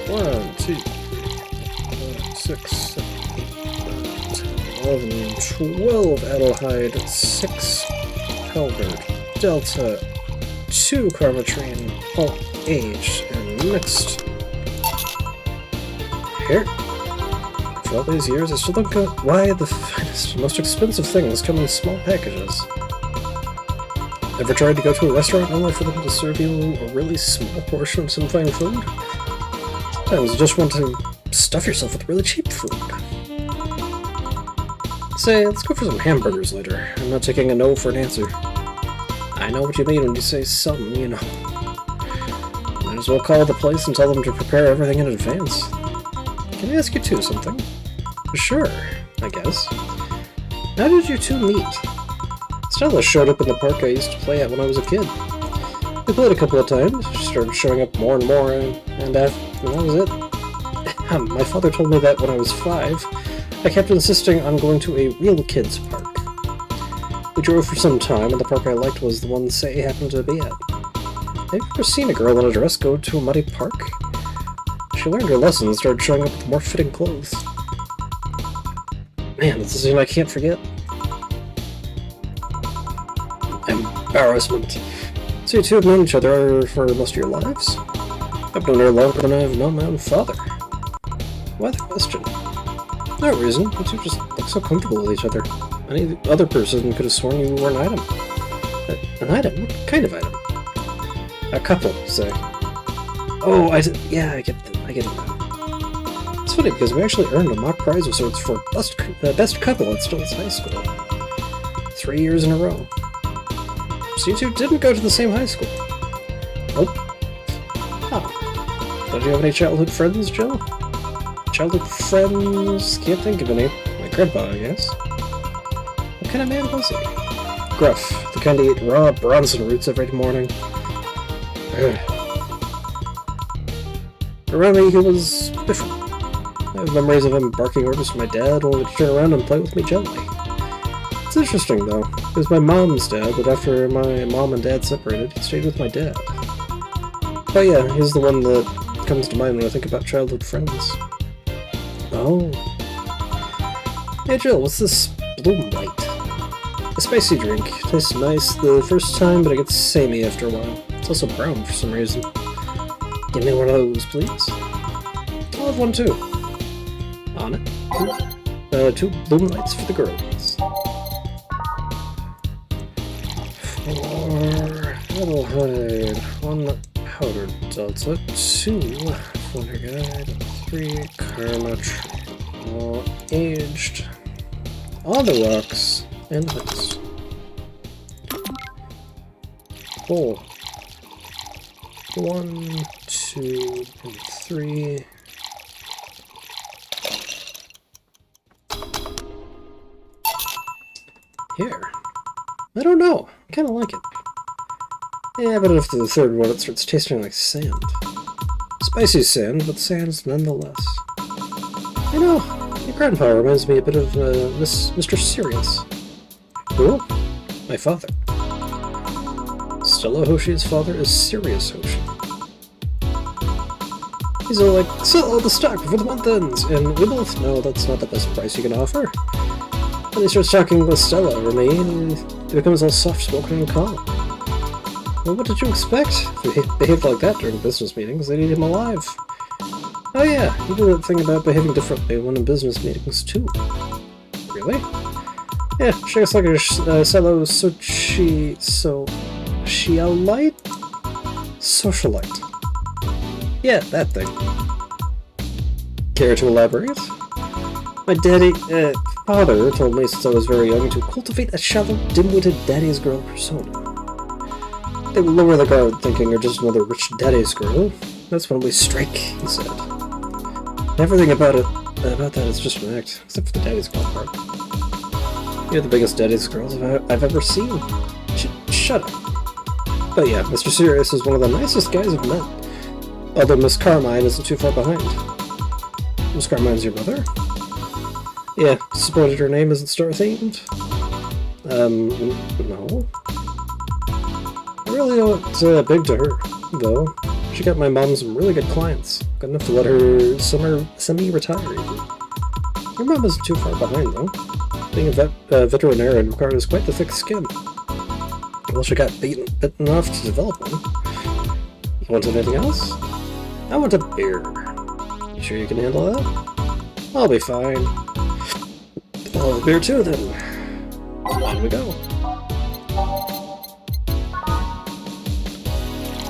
1, 2, 3, 4, 6, 7, 8, 9, 10, 11, 12 Adelhyde, 6 Halberd, Delta, 2 Carmatrine, all aged and mixed. Here. For all these years, I still don't get why the finest, most expensive things come in small packages. Ever tried to go to a restaurant only for them to serve you a really small portion of some fine food? Sometimes you just want to stuff yourself with really cheap food. Say, let's go for some hamburgers later. I'm not taking a no for an answer. I know what you mean when you say some, you know. Might as well call the place and tell them to prepare everything in advance. Can I ask you two something? Sure, I guess. How did you two meet? Stella showed up in the park I used to play at when I was a kid. We played a couple of times, she started showing up more and more, and that was it. My father told me that when I was 5, I kept insisting on going to a real kids park. We drove for some time, and the park I liked was the one Say happened to be at. Have you ever seen a girl in a dress go to a muddy park? She learned her lesson and started showing up with more fitting clothes. Man, this is a scene I can't forget. Embarrassment. So you two have known each other for most of your lives? I've known her longer than I've known my own father. Why the question? No reason. You two just look so comfortable with each other. Any other person could have sworn you were an item. An item? What kind of item? A couple, say. Oh, yeah, I get it now. It's funny because we actually earned a mock prize of sorts for best couple at Still's High School. 3 years in a row. So you two didn't go to the same high school? Nope. Oh. Don't you have any childhood friends, Jill? Childhood friends? Can't think of any. My grandpa, I guess. What kind of man was he? Gruff. The kind who ate raw Bronson roots every morning. Around me, he was different. I have memories of him barking orders to my dad, only to turn around and play with me gently. It's interesting, though. He was my mom's dad, but after my mom and dad separated, he stayed with my dad. Oh yeah, he's the one that comes to mind when I think about childhood friends. Oh. Hey Jill, what's this Bloom Light? A spicy drink. Tastes nice the first time, but it gets samey after a while. It's also brown for some reason. Give me one of those, please. I'll have one too. On it. 2 Bloom Lights for the girls. 4 Metalhide, 1 Powdered Delta, 2 Flutter Guide, 3 Karma Tree. All aged. On the rocks and this. 4. 1, 2, and 3. Here. I don't know. I kinda like it. Yeah, but after the third one, it starts tasting like sand. Spicy sand, but sand nonetheless. I know. Your grandpa reminds me a bit of Mr. Sirius. Who? My father. Stella Hoshi's father is Sirius Hoshi. He's all like, sell all the stock before the month ends, and we both know that's not the best price you can offer. When he starts talking with Stella over me, he becomes all soft-spoken and calm. Well, what did you expect? If he behaved like that during business meetings, they'd eat him alive. Oh yeah, you do that thing about behaving differently when in business meetings, too. Really? Yeah, she acts like a socialite? Socialite. Yeah, that thing. Care to elaborate? My father told me since I was very young to cultivate a shallow, dim-witted daddy's girl persona. They will lower the guard thinking you're just another rich daddy's girl. That's when we strike, he said. Everything about that is just an act, except for the daddy's girl part. You're the biggest daddy's girls I've ever seen. Shut up. But yeah, Mr. Sirius is one of the nicest guys I've met. Although Miss Carmine isn't too far behind. Miss Carmine's your mother? Yeah, supported her name isn't star-themed? No. I really owe it big to her, though. She got my mom some really good clients. Good enough to let her semi-retire even. Your mom isn't too far behind, though. Being a veterinarian requires quite the thick skin. Well, she got bitten off to develop one. You want anything else? I want a beer. You sure you can handle that? I'll be fine. I'll have a beer too, then. On we go.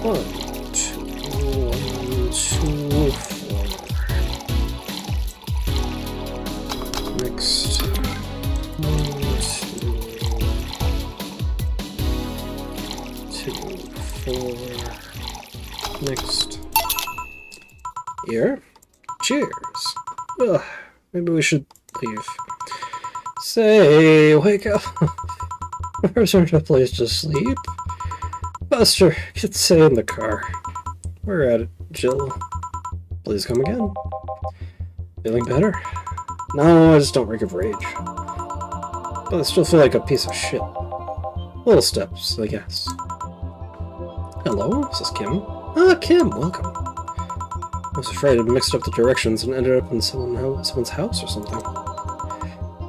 1, 2, 4. Next. 1, 2, 4. Next. Here. Cheers. Ugh, maybe we should leave. Say, wake up. Where's our place to sleep? Buster, stay in the car. We're at it, Jill. Please come again. Feeling better? No, I just don't reek of rage. But I still feel like a piece of shit. Little steps, I guess. Hello, this is Kim. Ah, Kim, welcome. I was afraid I'd mixed up the directions and ended up in someone's house or something.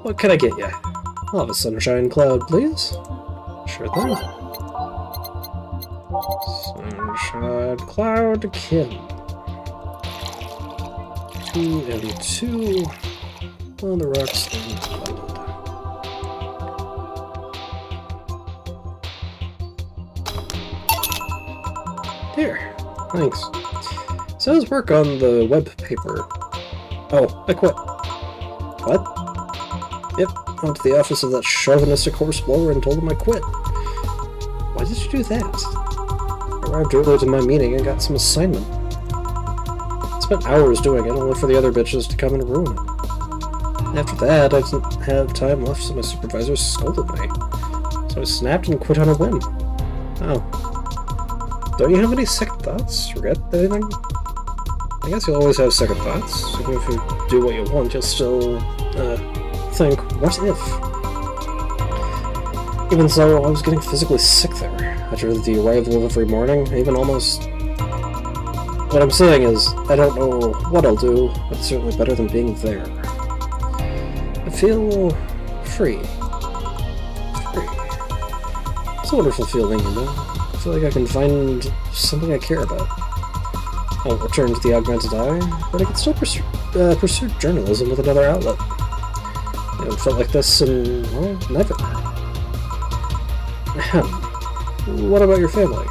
What can I get you? I'll have a sunshine cloud, please. Sure thing. Sunshine cloud, Kim. 2 and 2 on the rocks and cloud. Here, thanks. So how's work on the web paper? Oh, I quit. What? Yep, went to the office of that chauvinistic horseblower and told him I quit. Why did you do that? I arrived early to my meeting and got some assignment. I spent hours doing it, only for the other bitches to come and ruin it. After that, I didn't have time left, so my supervisor scolded me. So I snapped and quit on a whim. Oh. Don't you have any second thoughts? Regret anything? I guess you'll always have second thoughts. Even if you do what you want, you'll still, think, what if? Even so, I was getting physically sick there. After the arrival of every morning, even almost... What I'm saying is, I don't know what I'll do, but it's certainly better than being there. I feel... free. It's a wonderful feeling, you know? I feel like I can find something I care about. I won't return to the augmented eye, but I can still pursue journalism with another outlet. I haven't felt like this in, well, never. What about your family?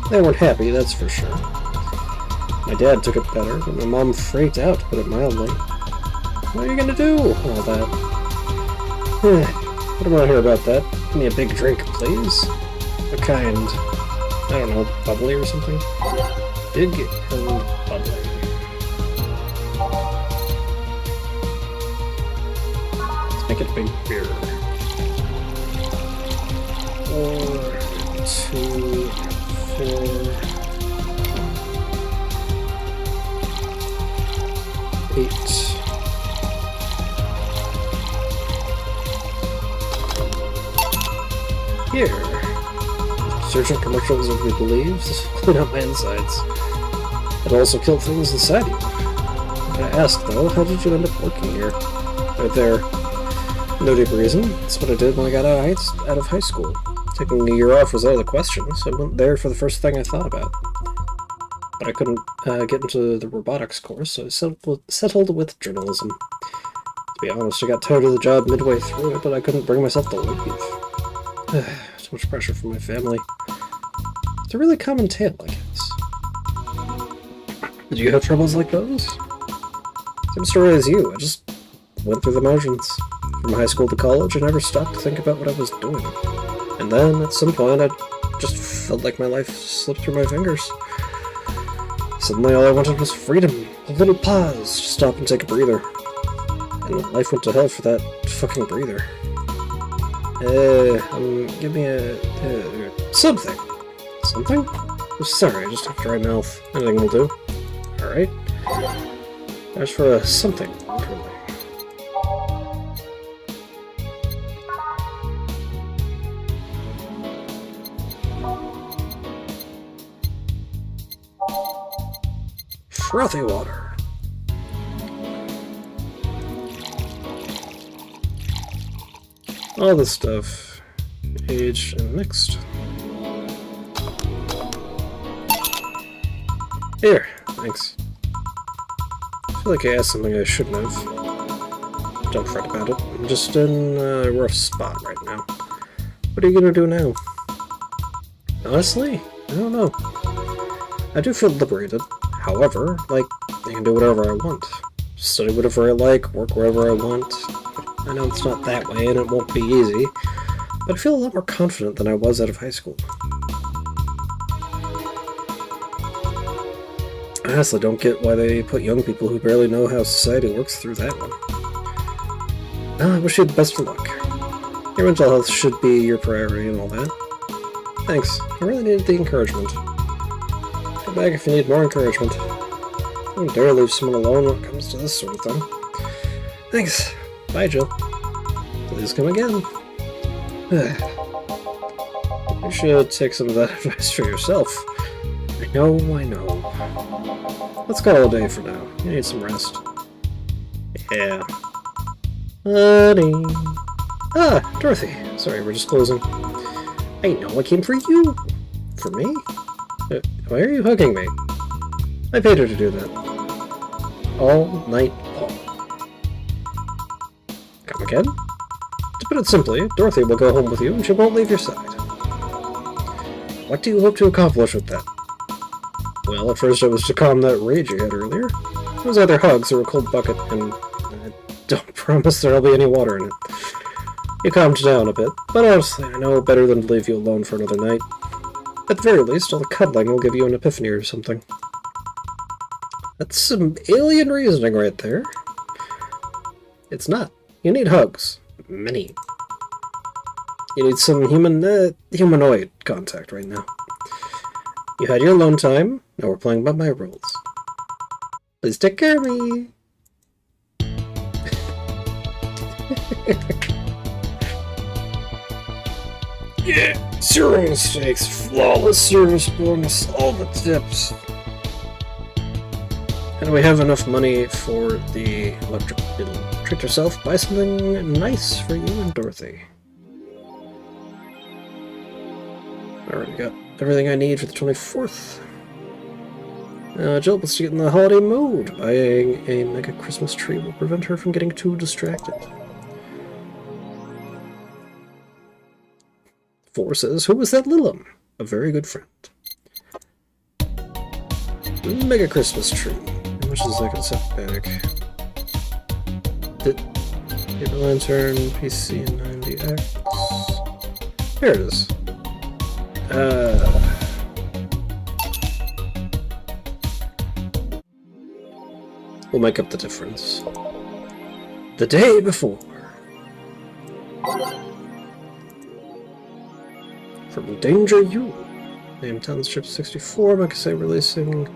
They weren't happy, that's for sure. My dad took it better, but my mom freaked out, to put it mildly. What are you gonna do? All that. I don't want to hear about that. Give me a big drink, please. What kind? I don't know, bubbly or something? Big and bubbly. Let's make it big beer. 4, 2, 4. 8. Here. Surgeon commercials if we believe. This will clean out my insides. It'll also kill things inside you. I asked though, how did you end up working here? Right there. No deep reason. That's what I did when I got out of high school. Taking a year off was out of the question, so I went there for the first thing I thought about. But I couldn't get into the robotics course, so I settled with journalism. To be honest, I got tired of the job midway through it, but I couldn't bring myself to leave. Too much pressure from my family. It's a really common tale, I guess. Did you have troubles like those? Same story as you. I just went through the motions. From high school to college, I never stopped to think about what I was doing. And then, at some point, I just felt like my life slipped through my fingers. Suddenly, all I wanted was freedom. A little pause to stop and take a breather. And life went to hell for that fucking breather. Give me a... something. Something? Oh, sorry, I just have a dry mouth. Anything will do. Alright. As for a something for me. Frothy water. All this stuff, aged and mixed. Here, thanks. I feel like I asked something I shouldn't have. Don't fret about it. I'm just in a rough spot right now. What are you gonna do now? Honestly, I don't know. I do feel liberated. However, like, I can do whatever I want. Study whatever I like, work wherever I want. I know it's not that way and it won't be easy, but I feel a lot more confident than I was out of high school. I honestly don't get why they put young people who barely know how society works through that one. Well, I wish you the best of luck. Your mental health should be your priority and all that. Thanks. I really needed the encouragement. Come back if you need more encouragement. I don't dare leave someone alone when it comes to this sort of thing. Thanks. Bye, Jill. Please come again. You should take some of that advice for yourself. I know. Let's call it a day for now. You need some rest. Yeah. Honey. Ah, Dorothy. Sorry, we're just closing. I know I came for you. For me? Why are you hugging me? I paid her to do that. All night long. Come again? To put it simply, Dorothy will go home with you and she won't leave your side. What do you hope to accomplish with that? Well, at first it was to calm that rage you had earlier. It was either hugs or a cold bucket, and I don't promise there'll be any water in it. You calmed down a bit, but honestly, I know better than to leave you alone for another night. At the very least, all the cuddling will give you an epiphany or something. That's some alien reasoning right there. It's not. You need hugs. Many. You need some humanoid contact right now. You had your alone time, now we're playing by my rules. Please take care of me. Yeah, 0 mistakes, flawless service bonus, all the tips. And we have enough money for the electric bill. Treat yourself, buy something nice for you and Dorothy. I already got everything I need for the 24th. Jill wants to get in the holiday mood. Buying a mega Christmas tree will prevent her from getting too distracted. 4 says, who was that Lilum? A very good friend. Mega Christmas tree. How much is that going to set back? Paper Lantern, PC, and 90X. There it is. We'll make up the difference. The day before. From Danger U. Name Township 64, Makase releasing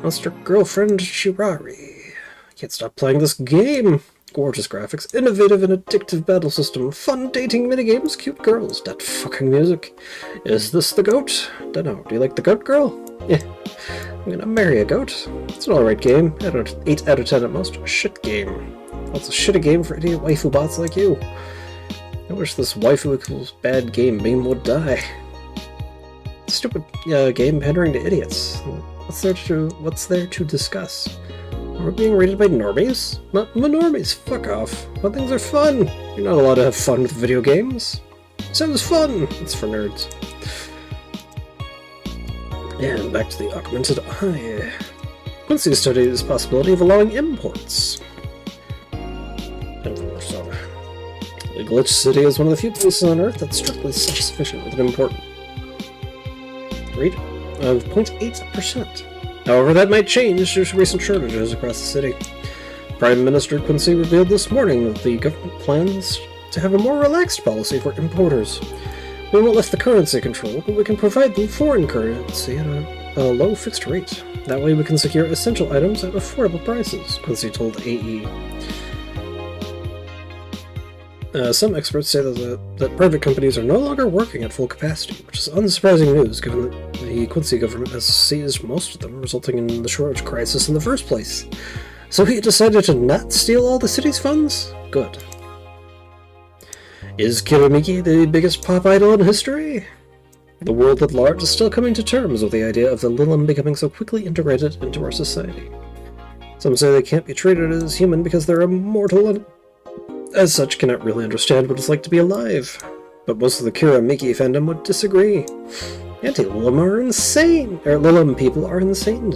Monster Girlfriend Shirari. Can't stop playing this game. Gorgeous graphics, innovative and addictive battle system, fun dating minigames, cute girls, that fucking music. Is this the goat? Dunno. Do you like the goat girl? Yeah. I'm gonna marry a goat. It's an alright game. 8 out of 10 at most. Shit game. What's a shitty game for idiot waifu bots like you? I wish this waifu equals bad game meme would die. Stupid game pandering to idiots. What's there to discuss? We're being rated by normies? Normies, fuck off. When things are fun. You're not allowed to have fun with video games. Sounds fun. It's for nerds. And back to the augmented eye. Quincy studied this possibility of allowing imports. The Glitch City is one of the few places on Earth that's strictly self-sufficient with an import rate of 0.8%. However, that might change due to recent shortages across the city. Prime Minister Quincy revealed this morning that the government plans to have a more relaxed policy for importers. We won't lift the currency control, but we can provide them foreign currency at a low fixed rate. That way we can secure essential items at affordable prices, Quincy told AE. Some experts say that private companies are no longer working at full capacity, which is unsurprising news given that the Quincy government has seized most of them, resulting in the shortage crisis in the first place. So he decided to not steal all the city's funds? Good. Is Kiramiki the biggest pop idol in history? The world at large is still coming to terms with the idea of the Lilum becoming so quickly integrated into our society. Some say they can't be treated as human because they're immortal and as such cannot really understand what it's like to be alive. But most of the Kiramiki fandom would disagree. Anti-Lilum are insane! Lilum people are insane.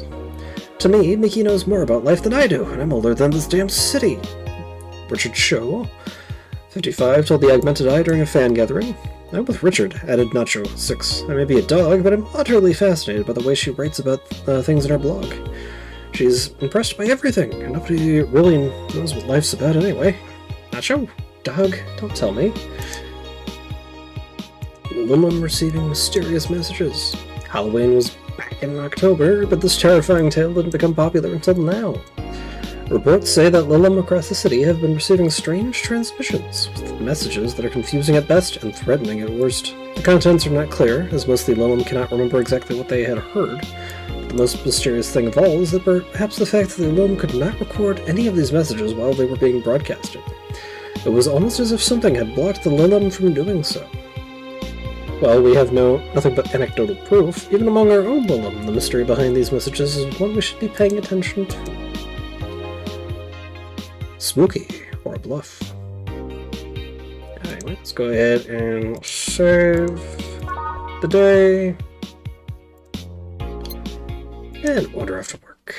To me, Mickey knows more about life than I do, and I'm older than this damn city. Richard Cho, 55, told the Augmented Eye during a fan gathering. I'm with Richard, added Nacho, 6. I may be a dog, but I'm utterly fascinated by the way she writes about things in her blog. She's impressed by everything, and nobody really knows what life's about anyway. Nacho? Dog? Don't tell me. Lilum receiving mysterious messages. Halloween was back in October, but this terrifying tale didn't become popular until now. Reports say that Lilum across the city have been receiving strange transmissions, with messages that are confusing at best and threatening at worst. The contents are not clear, as mostly Lilum cannot remember exactly what they had heard. But the most mysterious thing of all is that perhaps the fact that Lilum could not record any of these messages while they were being broadcasted. It was almost as if something had blocked the Lilum from doing so. While we have nothing but anecdotal proof, even among our own Lilum, the mystery behind these messages is one we should be paying attention to. Spooky, or a bluff. Anyway, let's go ahead and save the day and order after work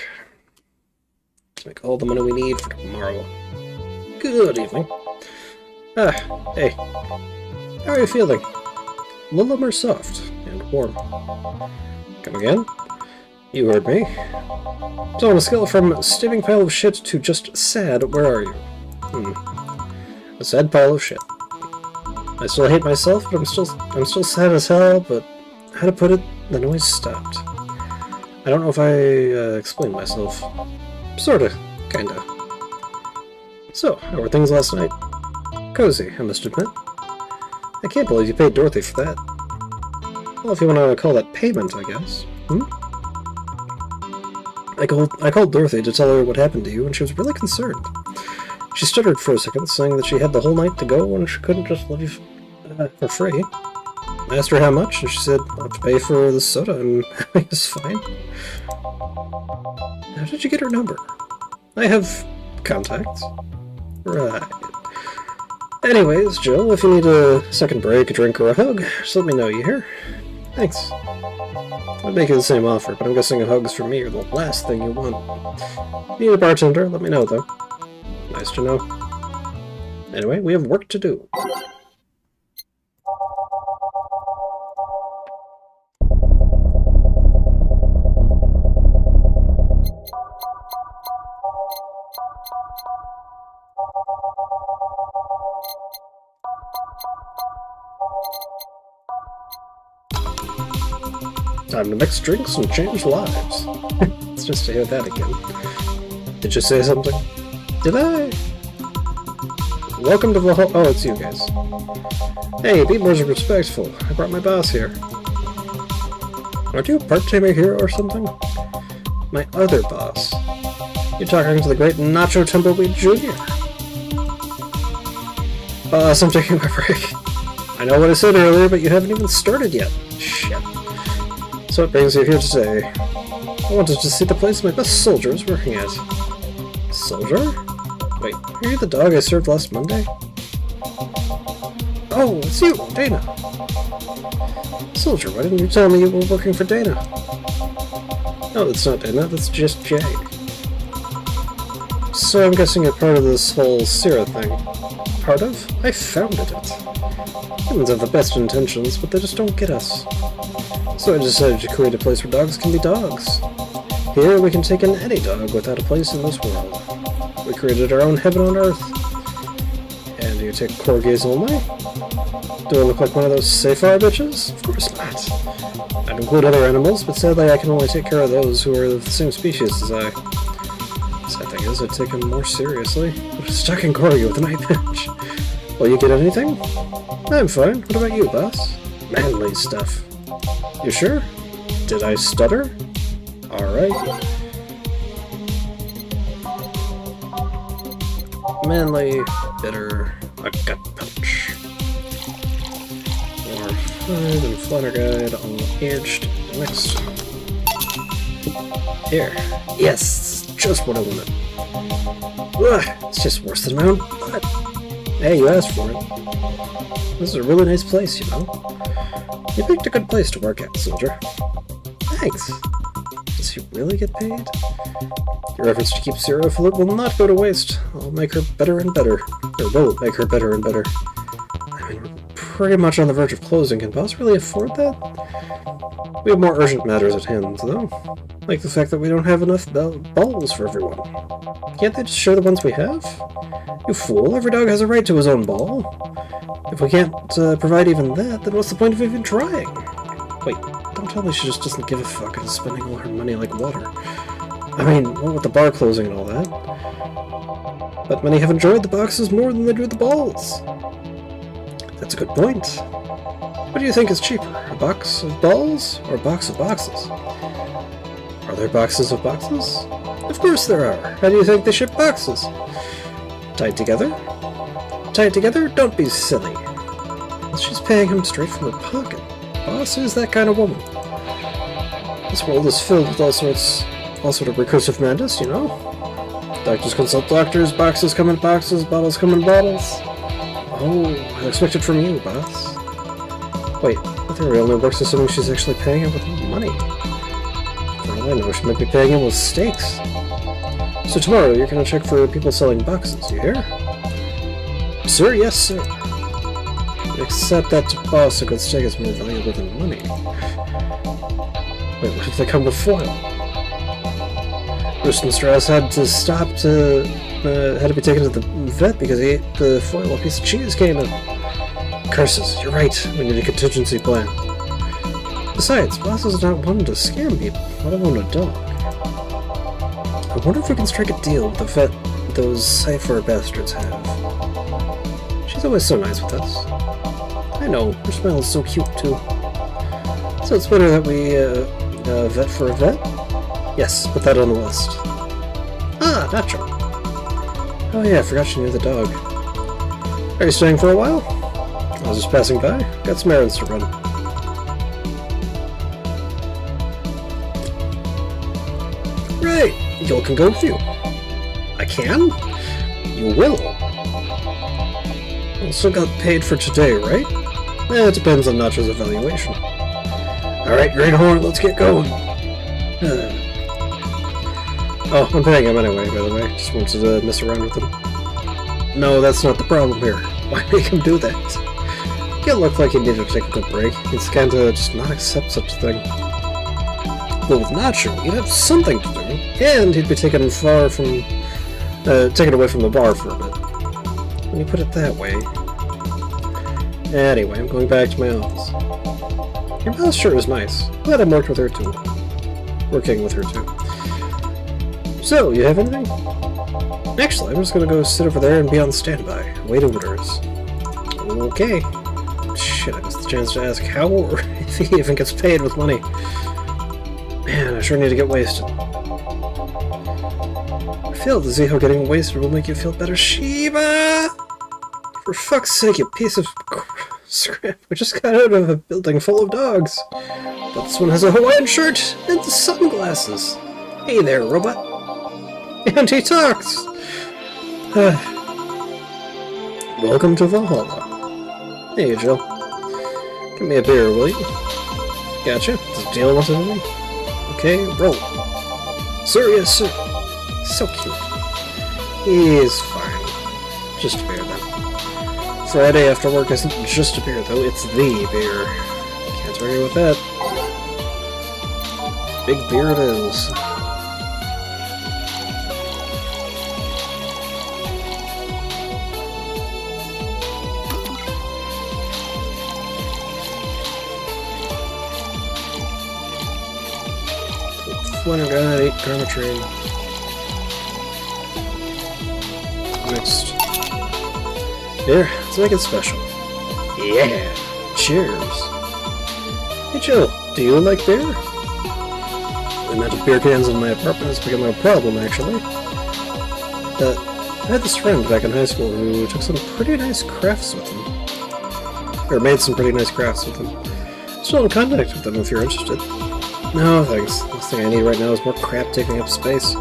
to make all the money we need for tomorrow. Good evening. Hey. How are you feeling? Lilum are soft and warm. Come again? You heard me. So on a scale from steaming pile of shit to just sad, where are you? A sad pile of shit. I still hate myself, but I'm still sad as hell, but how to put it, the noise stopped. I don't know if I explained myself. Sorta. Kinda. So, how were things last night? Cozy, I must admit. I can't believe you paid Dorothy for that. Well, if you want to call that payment, I guess. I called Dorothy to tell her what happened to you, and she was really concerned. She stuttered for a second, saying that she had the whole night to go and she couldn't just leave you for free. I asked her how much, and she said, I'll have to pay for the soda, and it's fine. How did you get her number? I have contacts. Right. Anyways, Jill, if you need a second break, a drink, or a hug, just let me know, you hear? Thanks. I'd make you the same offer, but I'm guessing hugs from me are the last thing you want. Need a bartender? Let me know, though. Nice to know. Anyway, we have work to do. Time to mix drinks and change lives. It's just to hear that again. Did you say something? Did I? Welcome to Va-11. Oh, it's you guys. Hey, be more respectful. I brought my boss here. Aren't you a part-timer here or something? My other boss. You're talking to the great Nacho Tumbleweed Jr. Boss, I'm taking my break. I know what I said earlier, but you haven't even started yet. Shit. So what brings you here today? I wanted to see the place my best soldier is working at. Soldier? Wait, are you the dog I served last Monday? Oh, it's you, Dana. Soldier, why didn't you tell me you were working for Dana? No, that's not Dana, that's just Jag. So I'm guessing you're part of this whole Sierra thing. Part of? I founded it. Humans have the best intentions, but they just don't get us. So I decided to create a place where dogs can be dogs. Here we can take in any dog without a place in this world. We created our own heaven on earth. And you take corgis only? Do I look like one of those Safar bitches? Of course not. I'd include other animals, but sadly I can only take care of those who are the same species as I. Sad thing is, I'd take them more seriously. I'm stuck in corgi with an eye patch. Will you get anything? I'm fine. What about you, boss? Manly stuff. You sure? Did I stutter? Alright. Manly, bitter, a gut punch. More fun and flutter guide all aged. Next. Here. Yes! Just what I wanted. Ugh, it's just worse than my own butt. Hey, you asked for it. This is a really nice place, you know. You picked a good place to work at, soldier. Thanks. Does he really get paid? Your efforts to keep Zero afloat will not go to waste. I'll make her better and better. Or will make her better and better. I mean, we're pretty much on the verge of closing. Can boss really afford that? We have more urgent matters at hand, though. Like the fact that we don't have enough balls for everyone. Can't they just share the ones we have? You fool, every dog has a right to his own ball. If we can't provide even that, then what's the point of even trying? Wait, don't tell me she just doesn't give a fuck and is spending all her money like water. I mean, what with the bar closing and all that. But many have enjoyed the boxes more than they do the balls. That's a good point. What do you think is cheaper, a box of balls or a box of boxes? Are there boxes of boxes? Of course there are. How do you think they ship boxes? Tied together? Tied together? Don't be silly. She's paying him straight from her pocket. Boss is that kind of woman. This world is filled with all sort of recursive madness, you know? Doctors consult doctors, boxes come in boxes, bottles come in bottles. Oh, I expect it from you, boss. Wait, the theory only works assuming she's actually paying him with money. For all I know, she might be paying him with steaks. So tomorrow, you're gonna check for people selling boxes, you hear? Sir, yes, sir. Except that to boss, a good steak is more valuable than money. Wait, what if they come with foil? Strauss had to stop had to be taken to the vet because he ate the foil a piece of cheese came in. Curses, you're right, we need a contingency plan. Besides, boss is not one to scam people, let alone a dog. I wonder if we can strike a deal with the vet those Cypher bastards have. She's always so nice with us. I know, her smile is so cute too. So it's better that we, vet for a vet? Yes, put that on the list. Ah, Nacho. Oh yeah, I forgot she knew the dog. Are you staying for a while? I was just passing by. Got some errands to run. Right, Joel can go with you. I can? You will. Also got paid for today, right? It depends on Nacho's evaluation. Alright, Greenhorn, let's get going. Oh, I'm paying him anyway, by the way. Just wanted to mess around with him. No, that's not the problem here. Why make him do that? He looked like he needed to take a good break. He's kinda just not accept such a thing. Well, with Nacho, he'd have something to do, and he'd be taken away from the bar for a bit. When you put it that way. Anyway, I'm going back to my office. Your boss sure is nice. Glad I working with her too. So, you have anything? Actually, I'm just gonna go sit over there and be on standby. Wait orders. Okay. Shit, I missed the chance to ask how or if he even gets paid with money. Man, I sure need to get wasted. I failed to see how getting wasted will make you feel better. Shiba! For fuck's sake, you piece of scrap. We just got out of a building full of dogs. But this one has a Hawaiian shirt and sunglasses. Hey there, robot. And he talks! Welcome to Valhalla. Hey, Jill. Give me a beer, will you? Gotcha. Does the deal want to me? Okay, roll. Sir, yes, sir. So cute. He's fine. Just a beer, then. Friday after work isn't just a beer, though. It's the beer. Can't argue with that. Big beer it is. Winter God, 8 Karma Train. Next. Here, let's make it special. Yeah! Cheers! Hey Jill, do you like beer? The amount of beer cans in my apartment has become a problem, actually. I had this friend back in high school who took some pretty nice crafts with him. Or made some pretty nice crafts with him. Still in contact with them if you're interested. No, thanks. The thing I need right now is more crap taking up space.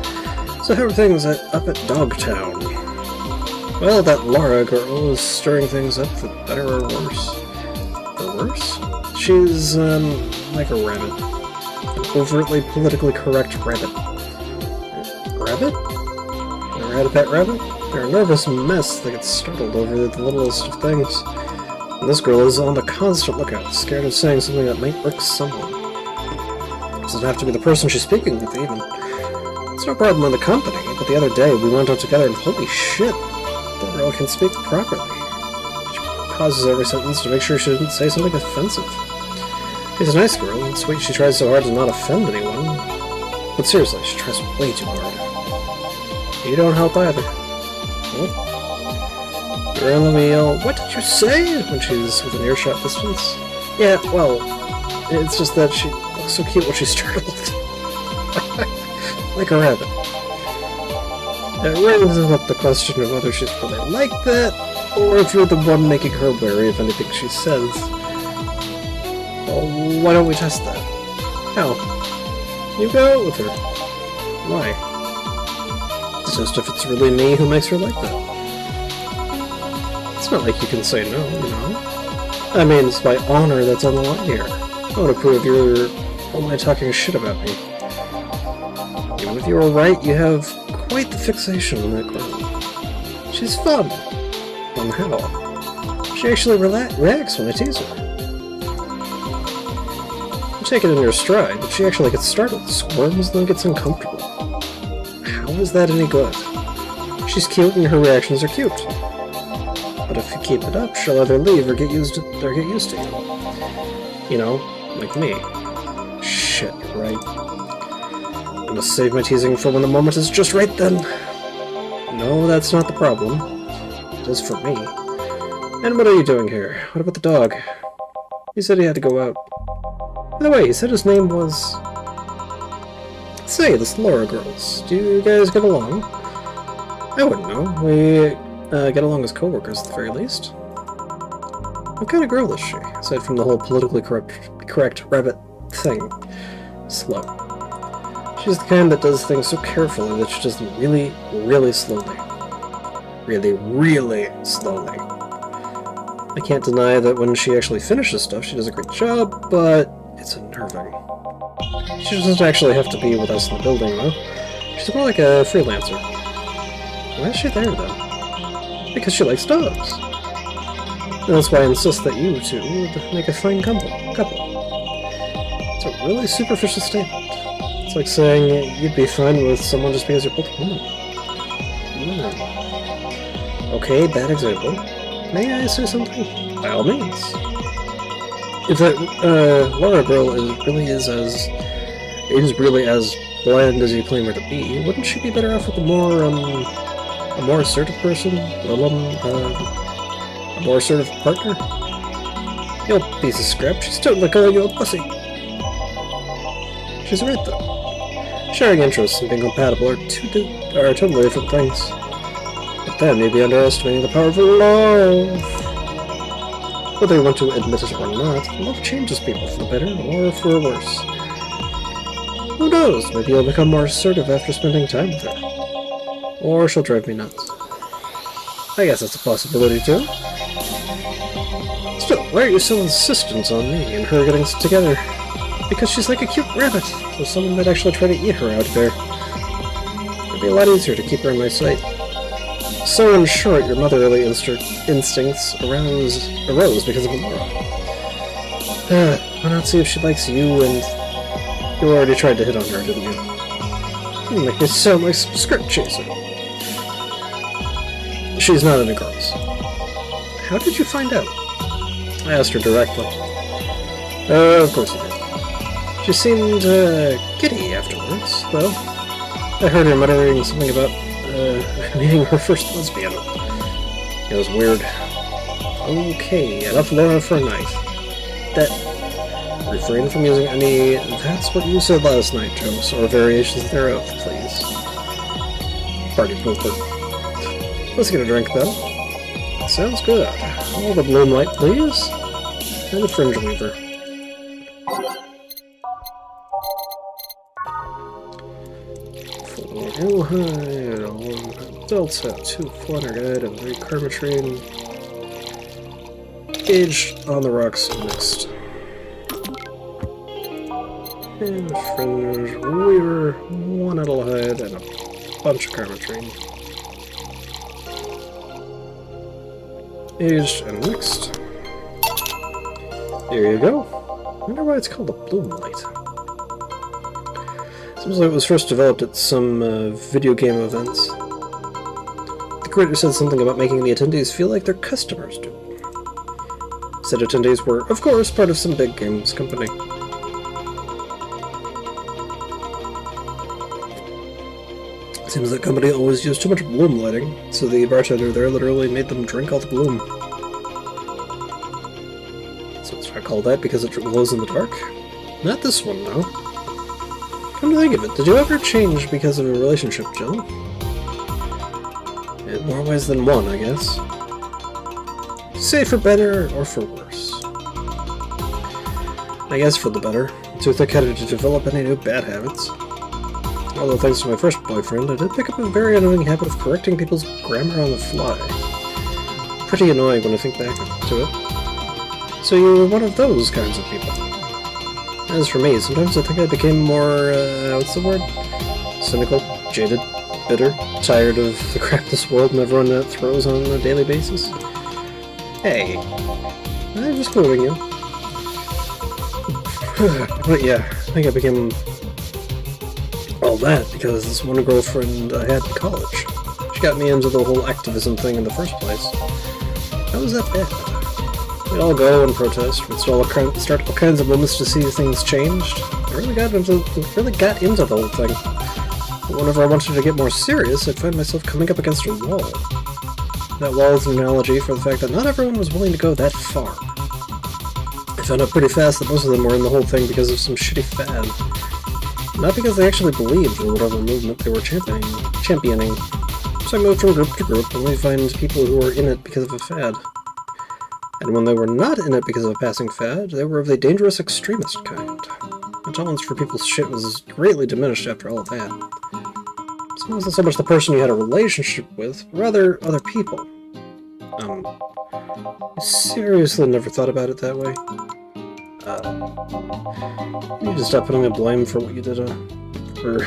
So how are things up at Dogtown? Well, that Laura girl is stirring things up for better or worse. For worse? She's, like a rabbit. An overtly politically correct rabbit. Rabbit? Never had a pet rabbit? They're a nervous mess that gets startled over the littlest of things. And this girl is on the constant lookout, scared of saying something that might irk someone. Doesn't have to be the person she's speaking with, even. It's no problem in the company, but the other day we went out together and holy shit, the girl can speak properly. She pauses every sentence to make sure she didn't say something offensive. She's a nice girl, and sweet she tries so hard to not offend anyone. But seriously, she tries way too hard. You don't help either. What? You're letting me yell, "What did you say?" when she's within earshot distance. Yeah, well, it's just that she looks so cute when she's startled. Like a rabbit. It raises up the question of whether she's really like that, or if you're the one making her wary of anything she says. Well, why don't we test that? How? You go out with her. Why? It's just if it's really me who makes her like that. It's not like you can say no, you know? I mean, it's my honor that's on the line here. I want to prove you're only talking shit about me. Even if you were right, you have quite the fixation on that girl. She's fun. Fun how? She actually reacts when I tease her. You take it in your stride, but she actually gets startled, squirms, then gets uncomfortable. How is that any good? She's cute and her reactions are cute. But if you keep it up, she'll either leave or get used to you. You know, like me. Shit, right. I must save my teasing for when the moment is just right then. No, that's not the problem. It is for me. And what are you doing here? What about the dog? He said he had to go out. By the way, he said his name was... Say, this Laura girls. Do you guys get along? I wouldn't know. We get along as co-workers at the very least. What kind of girl is she? Aside from the whole politically correct rabbit thing. Slow. She's the kind that does things so carefully that she does them really, really slowly. Really, really slowly. I can't deny that when she actually finishes stuff, she does a great job, but it's unnerving. She doesn't actually have to be with us in the building, though. She's more like a freelancer. Why is she there, then? Because she likes dogs. And that's why I insist that you two would make a fine couple. It's a really superficial statement. It's like saying you'd be fine with someone just because you're both women. Okay, bad example. May I say something? By all means. If that Laura girl is really as bland as you claim her to be, wouldn't she be better off with a more assertive person? A more assertive partner? You old piece of scrap, she's totally calling you a pussy. She's right, though. Sharing interests and being compatible are totally different things. But then you'd be underestimating the power of love. Whether you want to admit it or not, love changes people for the better or for worse. Who knows, maybe you'll become more assertive after spending time with her. Or she'll drive me nuts. I guess that's a possibility too. Still, why are you so insistent on me and her getting together? Because she's like a cute rabbit, so someone might actually try to eat her out there. It'd be a lot easier to keep her in my sight. So in short, your motherly instincts arose because of Laura. Why not see if she likes you, and you already tried to hit on her, didn't you? You make me sound like some script chaser. She's not into girls. How did you find out? I asked her directly. Of course you did. She seemed, giddy afterwards, though. I heard her muttering something about, meeting her first lesbian. It was weird. Okay, enough Laura for a night. Refrain from using any "that's what you said last night" jokes, or variations thereof, please. Party pooper. Let's get a drink, though. Sounds good. All the bloom light, please. And a fringe weaver. One Delta, 2 Flutter Guide, and 3 Carmatrine. Aged on the rocks mixed. And fringe weaver, 1 Adelheid, and a bunch of Carmatrine. Aged and mixed. There you go. I wonder why it's called a bloom light. Seems like it was first developed at some video game events. The creator said something about making the attendees feel like their customers do. Said attendees were, of course, part of some big games company. Seems that company always used too much bloom lighting, so the bartender there literally made them drink all the bloom. So it's I call that because it glows in the dark? Not this one, though. Come to think of it, did you ever change because of a relationship, Jill? In more ways than one, I guess. Say for better or for worse. I guess for the better. Too thick-headed to develop any new bad habits. Although thanks to my first boyfriend, I did pick up a very annoying habit of correcting people's grammar on the fly. Pretty annoying when I think back to it. So you were one of those kinds of people. As for me, sometimes I think I became more, what's the word? Cynical, jaded, bitter, tired of the crap this world and everyone that throws on a daily basis. Hey, I'm just quoting you. But yeah, I think I became all that because this one girlfriend I had in college. She got me into the whole activism thing in the first place. How was that bad? We'd all go and protest. We'd start all kinds of movements to see things changed. I really got into the whole thing. But whenever I wanted to get more serious, I'd find myself coming up against a wall. That wall is an analogy for the fact that not everyone was willing to go that far. I found out pretty fast that most of them were in the whole thing because of some shitty fad. Not because they actually believed in whatever movement they were championing. So I moved from group to group, only to find people who were in it because of a fad. And when they were not in it because of a passing fad, they were of the dangerous extremist kind. The tolerance for people's shit was greatly diminished after all of that. So it wasn't so much the person you had a relationship with, but rather other people. I seriously never thought about it that way. You just stop putting the blame for what you did, for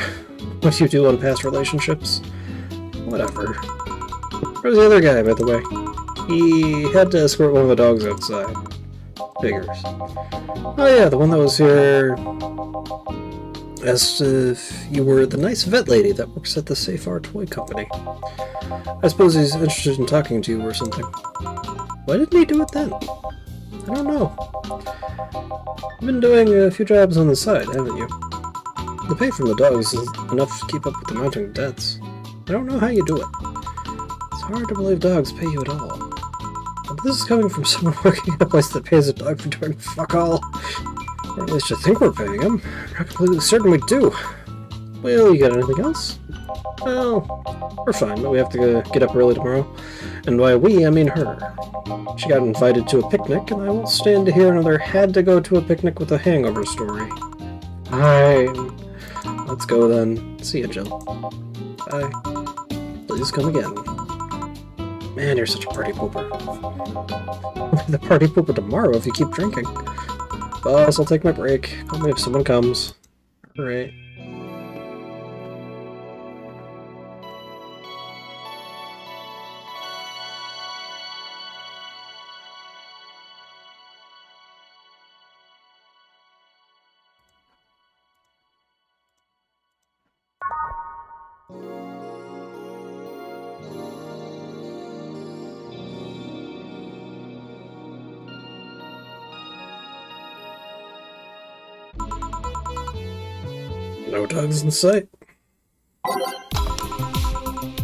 what you do on past relationships. Whatever. Where's the other guy, by the way? He had to escort one of the dogs outside. Figures. Oh yeah, the one that was here asked if you were the nice vet lady that works at the Safar toy company. I suppose he's interested in talking to you or something. Why didn't he do it then? I don't know. You've been doing a few jobs on the side, haven't you? The pay from the dogs is enough to keep up with the mounting debts. I don't know how you do it. It's hard to believe dogs pay you at all. But this is coming from someone working at a place that pays a dog for doing fuck all. Or at least I think we're paying him. I'm not completely certain we do. Well, you got anything else? Well, we're fine, but we have to get up early tomorrow. And by we, I mean her. She got invited to a picnic, and I won't stand to hear another had-to-go-to-a-picnic with a hangover story. Fine. Let's go then. See ya, Jill. Bye. Please come again. Man, you're such a party pooper. I'll be the party pooper tomorrow if you keep drinking. Boss, I'll take my break. Call me if someone comes. Alright. No dogs in sight.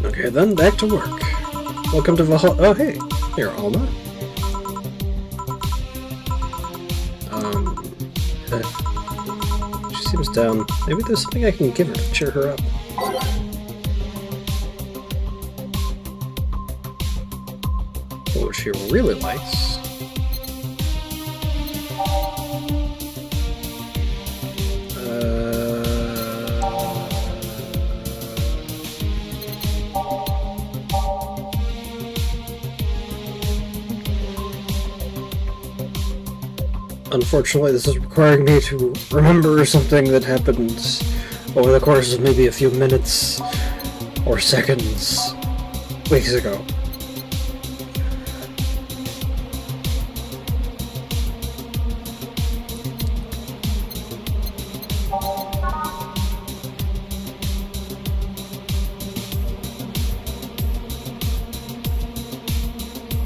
Okay then, back to work. Welcome to Va-11. Oh hey, here, Alma. She seems down. Maybe there's something I can give her to cheer her up. What she really likes. Unfortunately, this is requiring me to remember something that happened over the course of maybe a few minutes or seconds, weeks ago.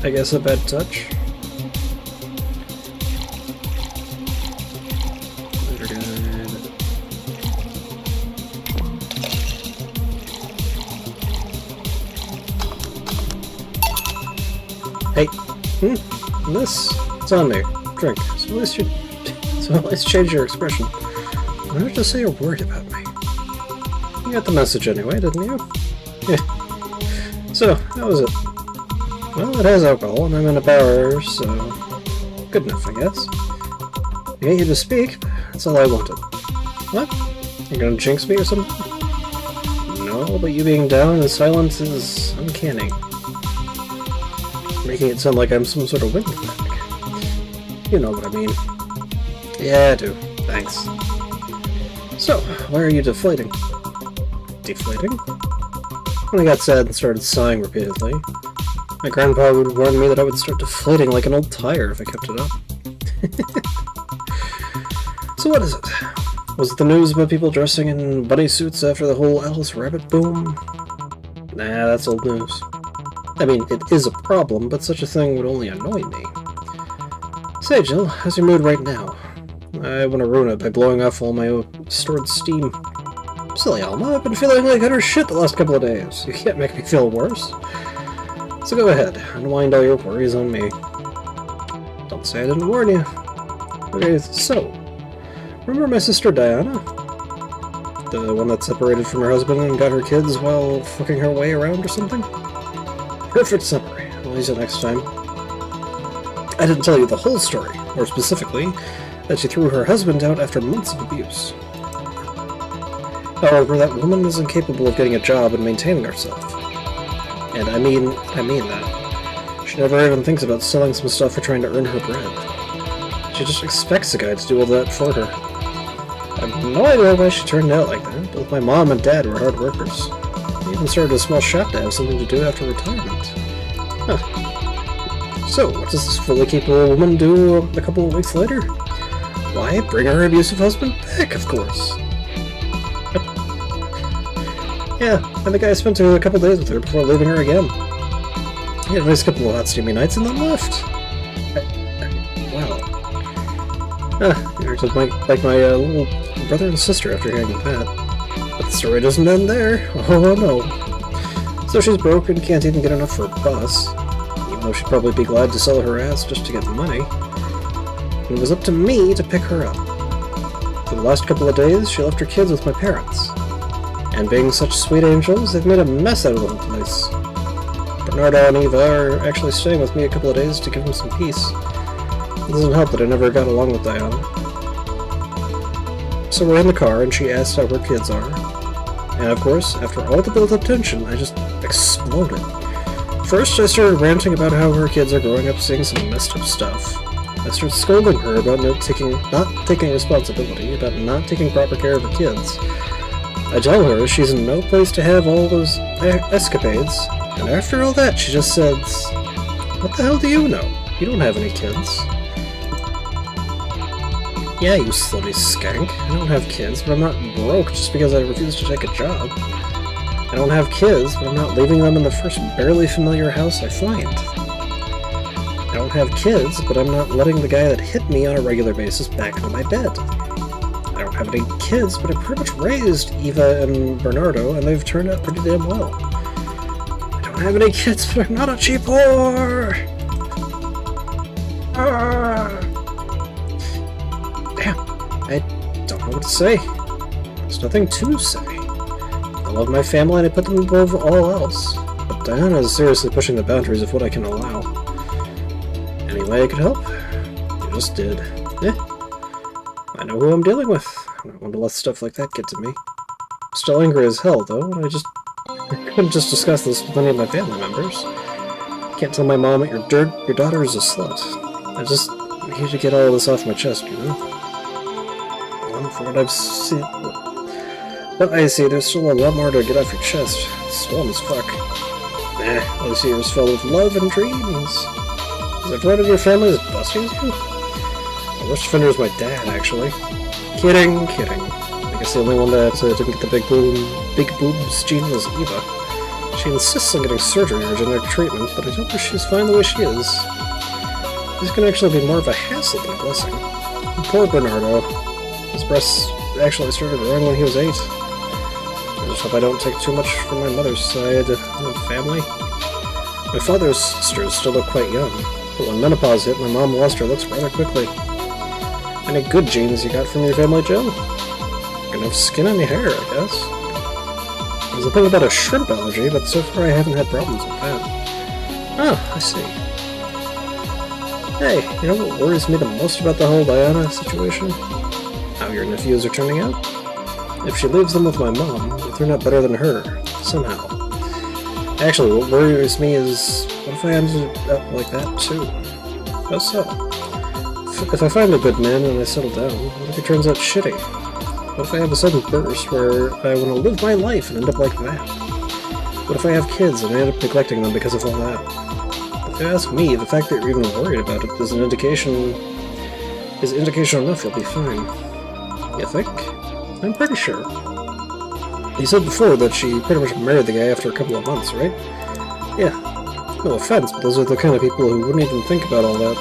I guess a bad touch. Hey, this, it's on me. Drink. So at least change your expression. Why don't you say you're worried about me? You got the message anyway, didn't you? Yeah. So, how was it? Well, it has alcohol, and I'm in a bar, so... good enough, I guess. I get you to speak, that's all I wanted. What? You're gonna jinx me or something? No, but you being down in silence is uncanny. Making it sound like I'm some sort of windbag. You know what I mean. Yeah, I do. Thanks. So, why are you deflating? Deflating? When I got sad and started sighing repeatedly, my grandpa would warn me that I would start deflating like an old tire if I kept it up. So what is it? Was it the news about people dressing in bunny suits after the whole Alice Rabbit boom? Nah, that's old news. I mean, it is a problem, but such a thing would only annoy me. Say, Jill, how's your mood right now? I want to ruin it by blowing off all my stored steam. Silly Alma, I've been feeling like utter shit the last couple of days. You can't make me feel worse. So go ahead, unwind all your worries on me. Don't say I didn't warn you. Okay, so, remember my sister Diana? The one that separated from her husband and got her kids while fucking her way around or something? Perfect summary. I'll use it next time. I didn't tell you the whole story, more specifically, that she threw her husband out after months of abuse. However, that woman is incapable of getting a job and maintaining herself. And I mean that. She never even thinks about selling some stuff or trying to earn her bread. She just expects a guy to do all that for her. I have no idea why she turned out like that. Both my mom and dad were hard workers. They even started a small shop to have something to do after retirement. Huh. So, what does this fully capable woman do a couple of weeks later? Why, bring her abusive husband back, of course. Yeah, I think I spent a couple days with her before leaving her again. He had a nice couple of hot steamy nights and then left. Wow. You acted like my little brother and sister after hearing that. But the story doesn't end there. Oh no. So she's broke and can't even get enough for a bus, even though she'd probably be glad to sell her ass just to get the money. And it was up to me to pick her up. For the last couple of days, she left her kids with my parents. And being such sweet angels, they've made a mess out of the whole place. Bernardo and Eva are actually staying with me a couple of days to give them some peace. It doesn't help that I never got along with Diana. So we're in the car, and she asks how her kids are. And of course, after all the built-up tension, I just exploded. First, I started ranting about how her kids are growing up seeing some messed up stuff. I started scolding her about not taking responsibility, about not taking proper care of her kids. I tell her she's in no place to have all those escapades, and after all that, she just says, "What the hell do you know? You don't have any kids." Yeah, you slutty skank. I don't have kids, but I'm not broke just because I refuse to take a job. I don't have kids, but I'm not leaving them in the first barely familiar house I find. I don't have kids, but I'm not letting the guy that hit me on a regular basis back into my bed. I don't have any kids, but I pretty much raised Eva and Bernardo, and they've turned out pretty damn well. I don't have any kids, but I'm not a cheap whore! Damn, I don't know what to say. There's nothing to say. I love my family and I put them above all else, but Diana is seriously pushing the boundaries of what I can allow. Any way I could help? You just did. I know who I'm dealing with. I don't want to let stuff like that get to me. I'm still angry as hell, though, and I couldn't just discuss this with any of my family members. I can't tell my mom that your daughter is a slut. I just need to get all this off my chest, you know? Well, from what I see, there's still a lot more to get off your chest. It's dumb as fuck. All I see here is filled with love and dreams. Is everyone in your family is busting you? My worst offender is my dad, actually. Kidding. I guess the only one that didn't get the big boobs gene was Eva. She insists on getting surgery or genetic treatment, but I don't think she's fine the way she is. This can actually be more of a hassle than a blessing. And poor Bernardo. His breasts actually started growing when he was 8. I just hope I don't take too much from my mother's side of the family. My father's sisters still look quite young, but when menopause hit, my mom lost her looks rather quickly. Any good genes you got from your family, Joe? Enough skin on your hair, I guess. There's a thing about a shrimp allergy, but so far I haven't had problems with that. Oh, I see. Hey, you know what worries me the most about the whole Diana situation? How your nephews are turning out? If she leaves them with my mom, they turn out better than her, somehow. Actually, what worries me is, what if I ended up like that too? How so? If I find a good man and I settle down, what if it turns out shitty? What if I have a sudden burst where I want to live my life and end up like that? What if I have kids and I end up neglecting them because of all that? If you ask me, the fact that you're even worried about it is an indication enough you'll be fine. You think? I'm pretty sure. You said before that she pretty much married the guy after a couple of months, right? Yeah. No offense, but those are the kind of people who wouldn't even think about all that.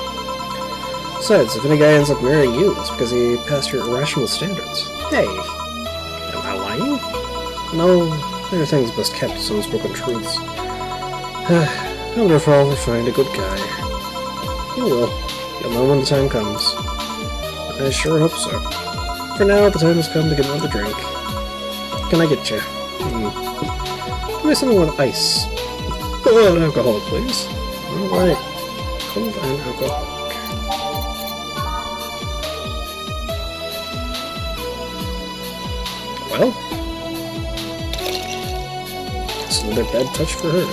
Besides, if any guy ends up marrying you, it's because he passed your irrational standards. Hey! Am I lying? No, there are things best kept as unspoken truths. I wonder if I'll ever find a good guy. You will. You'll know when the time comes. I sure hope so. For now, the time has come to get another drink. Can I get you? Give me something with ice. Cold and alcoholic, please. Alright. Cold and alcoholic. Well, it's another bad touch for her.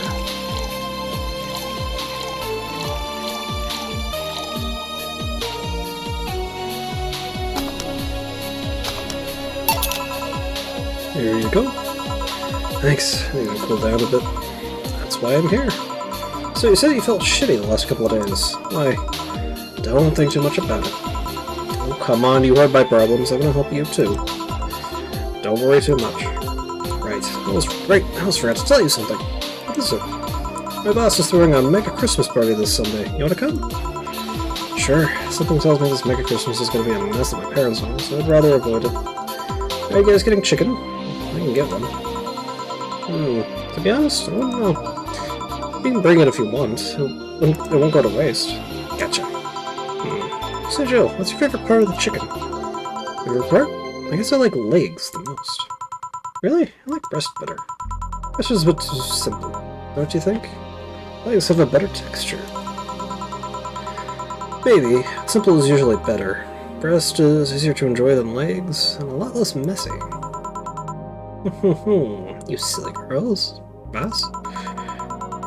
Here you go. Thanks. I need to cool down a bit. That's why I'm here. So you said you felt shitty the last couple of days. Why? Don't think too much about it. Oh, come on, you heard my problems. I'm gonna help you too. Don't worry too much. Right. I almost forgot to tell you something. What is it? My boss is throwing a mega Christmas party this Sunday. You wanna come? Sure. Something tells me this mega Christmas is gonna be a mess at my parents' home, so I'd rather avoid it. Are you guys getting chicken? I can get one. To be honest, I don't know. You can bring it if you want. It won't go to waste. Gotcha. So Joe, what's your favorite part of the chicken? Favorite part? I guess I like legs the most. Really? I like breast better. Breast is a bit too simple, don't you think? Legs have a better texture. Maybe. Simple is usually better. Breast is easier to enjoy than legs, and a lot less messy. You silly girls. Boss?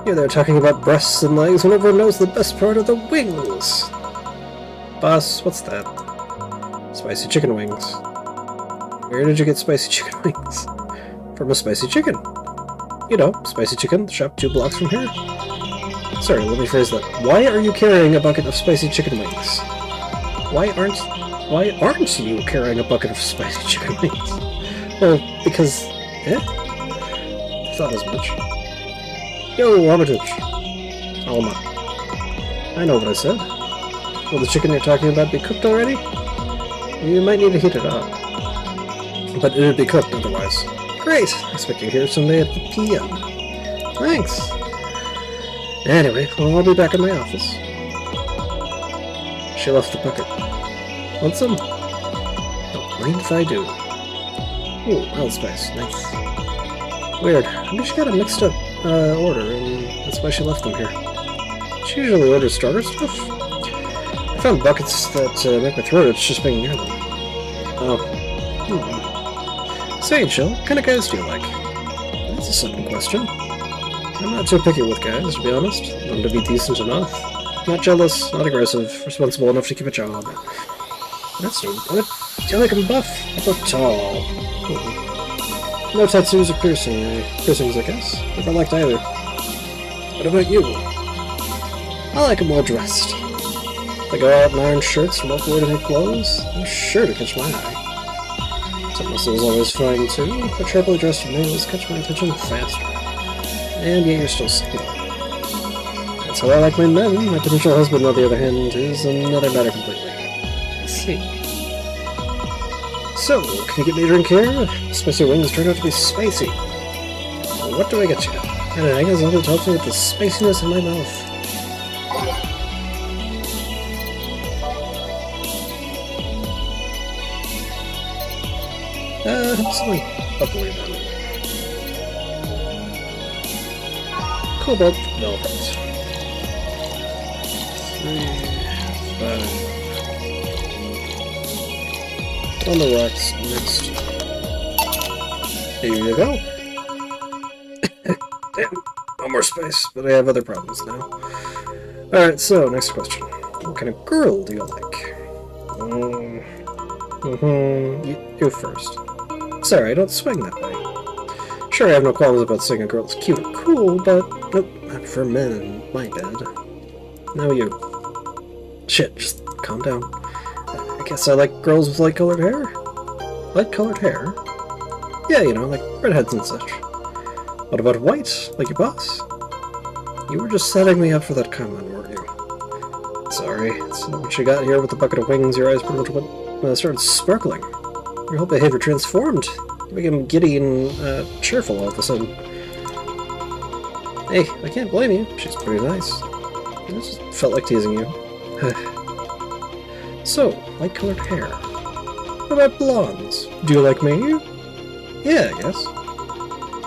You're there talking about breasts and legs when everyone knows the best part of the wings! Boss, what's that? Spicy chicken wings. Where did you get spicy chicken wings? From a spicy chicken. You know, spicy chicken, the shop 2 blocks from here. Sorry, let me phrase that. Why are you carrying a bucket of spicy chicken wings? Why aren't you carrying a bucket of spicy chicken wings? Well, because... I thought as much. Yo, Armitage. Alma. I know what I said. Will the chicken you're talking about be cooked already? You might need to heat it up. But it would be cooked otherwise. Great! I expect you here someday at the PM. Thanks! Anyway, well, I'll be back in my office. She left the bucket. Want some? Don't mind if I do. Ooh, allspice. Nice. Weird. Maybe she got a mixed up order, and that's why she left them here. She usually orders starter stuff. I found buckets that make my throat itch just being near them. Oh. Say, Jill, what kind of guys do you like? That's a simple question. I'm not too picky with guys, to be honest. I want them to be decent enough. Not jealous, not aggressive, responsible enough to keep a job. That's no good. Do you like them buff? How about tall? No tattoos or piercings, I guess. Never liked either. What about you? I like them well dressed. They go out in iron shirts and walk away to their clothes. They're sure to catch my eye. Some muscles always fine too, but sharply dressed males catch my attention faster. And yet you're still single. That's how I like my men. My potential husband, on the other hand, is another matter completely. I see. So, can you get me a drink here? Spicy wings turned out to be spicy. What do I get you? Anything as long as it helps me with the spiciness in my mouth. Something bubbly then. Cobalt velvet. 3, 5. On the rocks next. Here you go. Damn, no more space, but I have other problems now. Alright, so next question. What kind of girl do you like? You first. Sorry, I don't swing that way. Sure, I have no qualms about saying a girl is cute or cool, but nope, not for men in my bed. Now you. Shit, just calm down. I guess I like girls with light-colored hair. Light-colored hair? Yeah, you know, like redheads and such. What about white, like your boss? You were just setting me up for that comment, weren't you? Sorry, it's not what you got here with the bucket of wings. Your eyes pretty much went when it started sparkling. Your whole behavior transformed. You became giddy and cheerful all of a sudden. Hey, I can't blame you. She's pretty nice. I just felt like teasing you. So, light-colored hair. What about blondes? Do you like me? Yeah, I guess.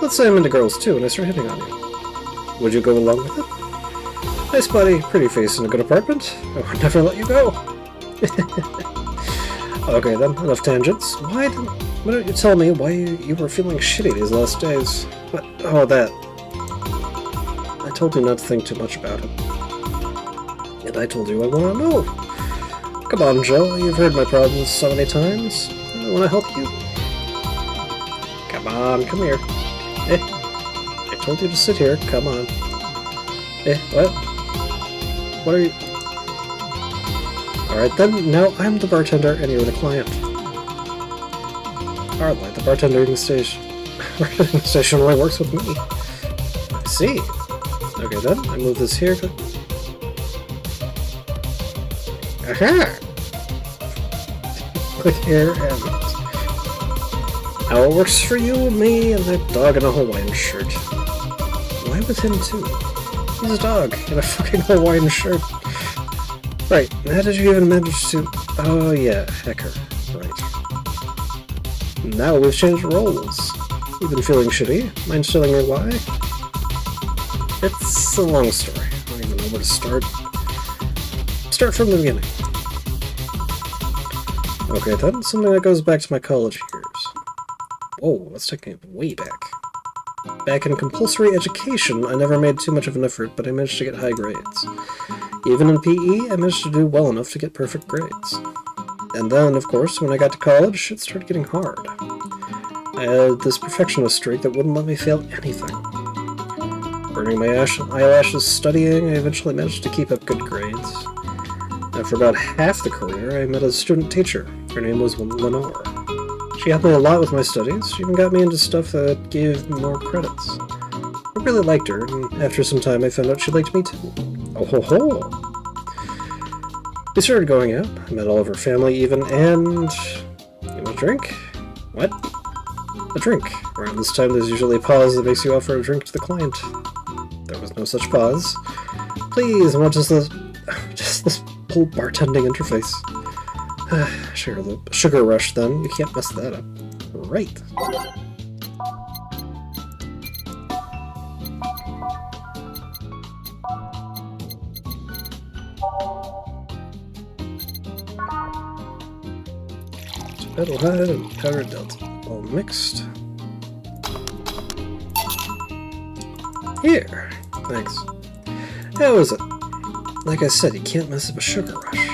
Let's say I'm into girls too and I start hitting on you. Would you go along with it? Nice body, pretty face, and a good apartment? I would never let you go. Okay then, enough tangents. Why don't you tell me why you were feeling shitty these last days? What? Oh, that. I told you not to think too much about it. And I told you I want to know. Come on, Joe, you've heard my problems so many times. I want to help you. Come on, come here. I told you to sit here, come on. What? What are you... Alright then, now I'm the bartender and you're the client. Alright, the bartending station only works with me. I see. Okay then, I move this here. Aha! Click here and... How it works for you, me, and that dog in a Hawaiian shirt. Why with him too? He's a dog in a fucking Hawaiian shirt. Right, how did you even manage to... Oh yeah, Hecker. Right. Now we've changed roles. You've been feeling shitty. Mind telling me why? It's a long story. I don't even know where to start. Start from the beginning. Okay then, something that goes back to my college years. Whoa, let's take it way back. Back in compulsory education, I never made too much of an effort, but I managed to get high grades. Even in PE, I managed to do well enough to get perfect grades. And then, of course, when I got to college, it started getting hard. I had this perfectionist streak that wouldn't let me fail anything. Burning my eyelashes studying, I eventually managed to keep up good grades. After about half the career, I met a student teacher. Her name was Lenore. She helped me a lot with my studies. She even got me into stuff that gave more credits. I really liked her, and after some time I found out she liked me too. Oh ho ho! We started going out. I met all of her family even, and... You want a drink? What? A drink. Around this time there's usually a pause that makes you offer a drink to the client. There was no such pause. Please, I want just this whole bartending interface. Sugar rush, then. You can't mess that up. Right. Metalhead and powdered delta. All mixed. Here. Thanks. How is it? Like I said, you can't mess up a sugar rush.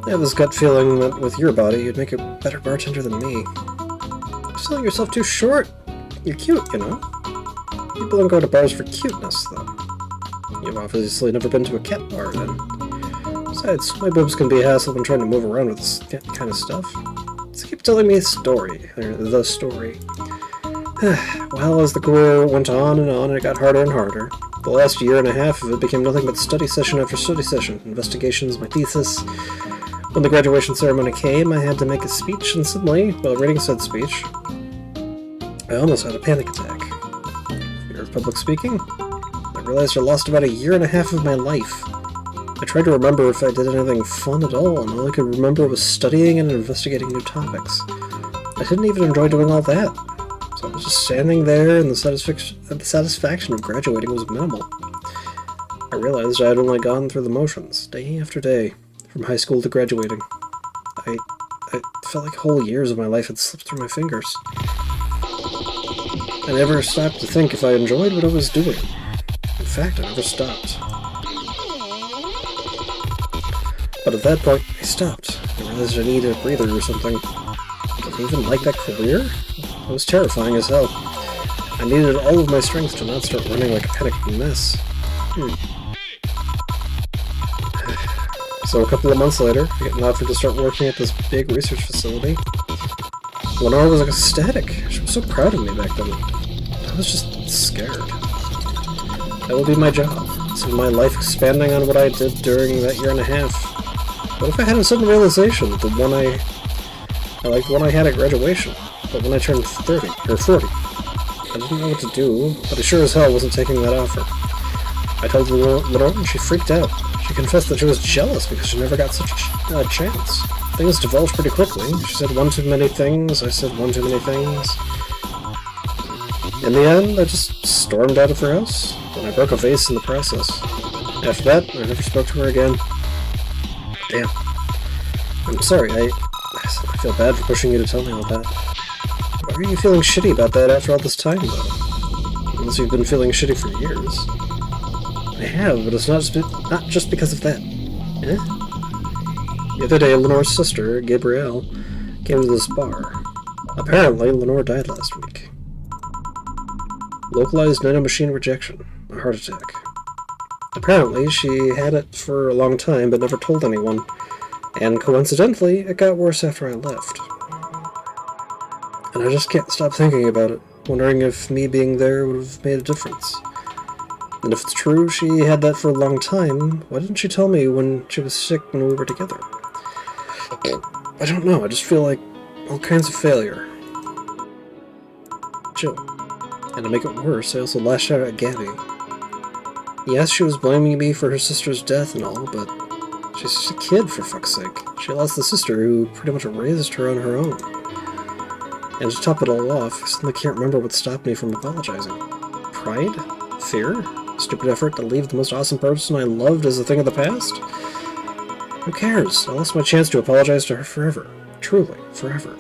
I have this gut feeling that with your body, you'd make a better bartender than me. You're selling yourself too short. You're cute, you know? People don't go to bars for cuteness, though. You've obviously never been to a cat bar, then. Besides, my boobs can be a hassle when trying to move around with this kind of stuff. So keep telling me a story, or the story. Well, as the career went on, and it got harder and harder. The last year and a half of it became nothing but study session after study session, investigations, my thesis. When the graduation ceremony came, I had to make a speech, and suddenly, while reading said speech, I almost had a panic attack. public speaking. I realized I lost about 1.5 years of my life. I tried to remember if I did anything fun at all, and all I could remember was studying and investigating new topics. I didn't even enjoy doing all that. So I was just standing there, and the satisfaction of graduating was minimal. I realized I had only gone through the motions, day after day, from high school to graduating. I felt like whole years of my life had slipped through my fingers. I never stopped to think if I enjoyed what I was doing. In fact, I never stopped. But at that point, I stopped. I realized I needed a breather or something. Did I even like that career? It was terrifying as hell. I needed all of my strength to not start running like a panicked mess. So a couple of months later, I get an offer to start working at this big research facility. Lenore was ecstatic. She was so proud of me back then. I was just scared. That would be my job. So my life expanding on what I did during that 1.5 years. What if I had a sudden realization, the one I had at graduation, but when I turned 30, or 40? I didn't know what to do, but I sure as hell wasn't taking that offer. I told Lenore and she freaked out. She confessed that she was jealous because she never got such a chance. Things divulged pretty quickly. She said one too many things, I said one too many things. In the end, I just stormed out of her house, and I broke a vase in the process. After that, I never spoke to her again. Damn. I'm sorry, I feel bad for pushing you to tell me all that. Why are you feeling shitty about that after all this time, though? Unless you've been feeling shitty for years. I have, but it's not just because of that. Eh? The other day, Lenore's sister, Gabrielle, came to this bar. Apparently, Lenore died last week. Localized nanomachine rejection. A heart attack. Apparently, she had it for a long time, but never told anyone. And coincidentally, it got worse after I left. And I just can't stop thinking about it, wondering if me being there would have made a difference. And if it's true she had that for a long time, why didn't she tell me when she was sick when we were together? I don't know, I just feel like all kinds of failure. Chill. And to make it worse, I also lashed out at Gabby. Yes, she was blaming me for her sister's death and all, but she's just a kid, for fuck's sake. She lost the sister who pretty much raised her on her own. And to top it all off, I suddenly can't remember what stopped me from apologizing. Pride? Fear? Stupid effort to leave the most awesome person I loved as a thing of the past? Who cares? I lost my chance to apologize to her forever. Truly, forever.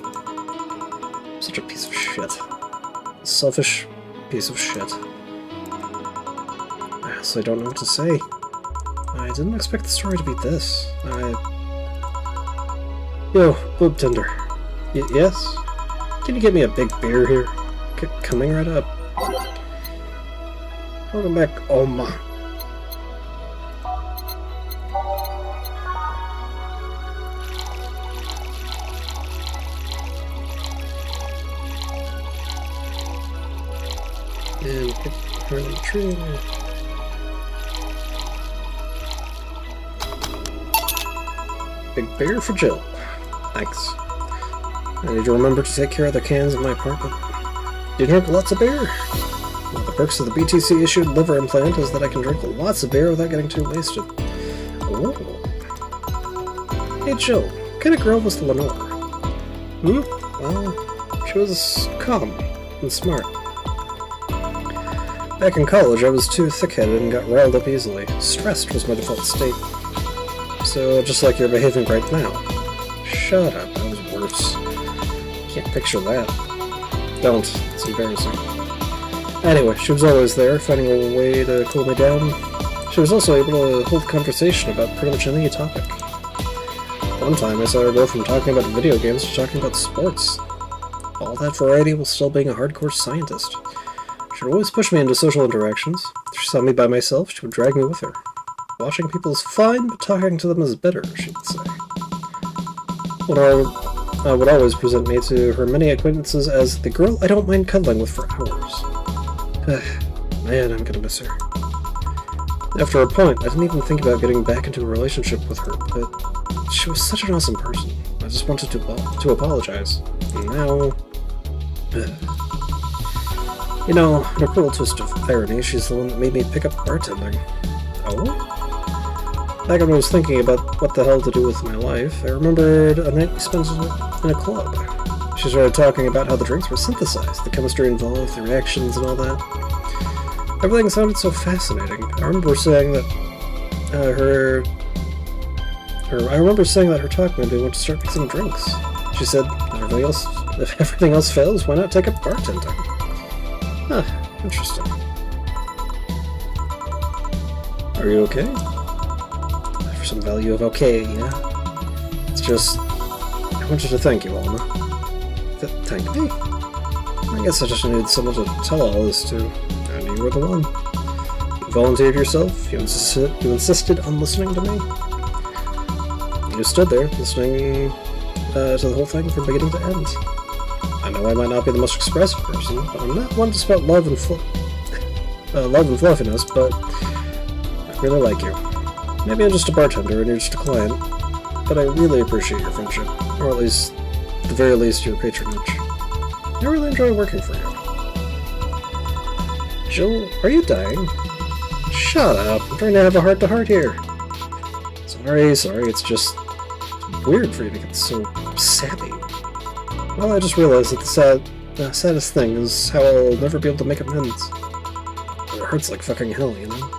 Such a piece of shit. A selfish piece of shit. I honestly don't know what to say. I didn't expect the story to be this. Yo, Bartender. Yes? Can you get me a big beer here? Coming right up. Welcome back, Oma. And get her in the tree. Big beer for Jill. Thanks. I need to remember to take care of the cans in my apartment. Do you drink lots of beer? One of the perks of the BTC-issued liver implant is that I can drink lots of beer without getting too wasted. Oh. Hey Jill, what kind of girl was Lenore? Well, she was calm and smart. Back in college, I was too thick-headed and got riled up easily. Stressed was my default state. So, just like you're behaving right now. Shut up, that was worse. Can't picture that. Don't, it's embarrassing. Anyway, she was always there, finding a way to cool me down. She was also able to hold conversation about pretty much any topic. One time I saw her go from talking about video games to talking about sports. All that variety while still being a hardcore scientist. She would always push me into social interactions. If she saw me by myself, she would drag me with her. Watching people is fine, but talking to them is better, she would say. Lenore would always present me to her many acquaintances as the girl I don't mind cuddling with for hours. Man, I'm gonna miss her. After a point, I didn't even think about getting back into a relationship with her, but she was such an awesome person. I just wanted to apologize. And now... You know, in a cruel twist of irony, she's the one that made me pick up bartending. Oh? Back when I was thinking about what the hell to do with my life, I remembered a night we spent in a club. She started talking about how the drinks were synthesized, the chemistry involved, the reactions, and all that. Everything sounded so fascinating. I remember saying that her talk made me want to start mixing drinks. She said, if everything else fails, why not take up bartending? Huh, interesting. Are you okay? For some value of okay, yeah? It's just, I wanted to thank you, Alma. Thank me? I guess I just needed someone to tell all this to, and you were the one. You volunteered yourself, you insisted on listening to me. You stood there, listening to the whole thing from beginning to end. I know I might not be the most expressive person, but I'm not one to spout love and fluffiness, but I really like you. Maybe I'm just a bartender and you're just a client, but I really appreciate your friendship, or at the very least, your patronage. I really enjoy working for you. Jill, are you dying? Shut up, I'm trying to have a heart-to-heart here. Sorry, it's just weird for you to get so sappy. Well, I just realized that the saddest thing is how I'll never be able to make amends. It hurts like fucking hell, you know?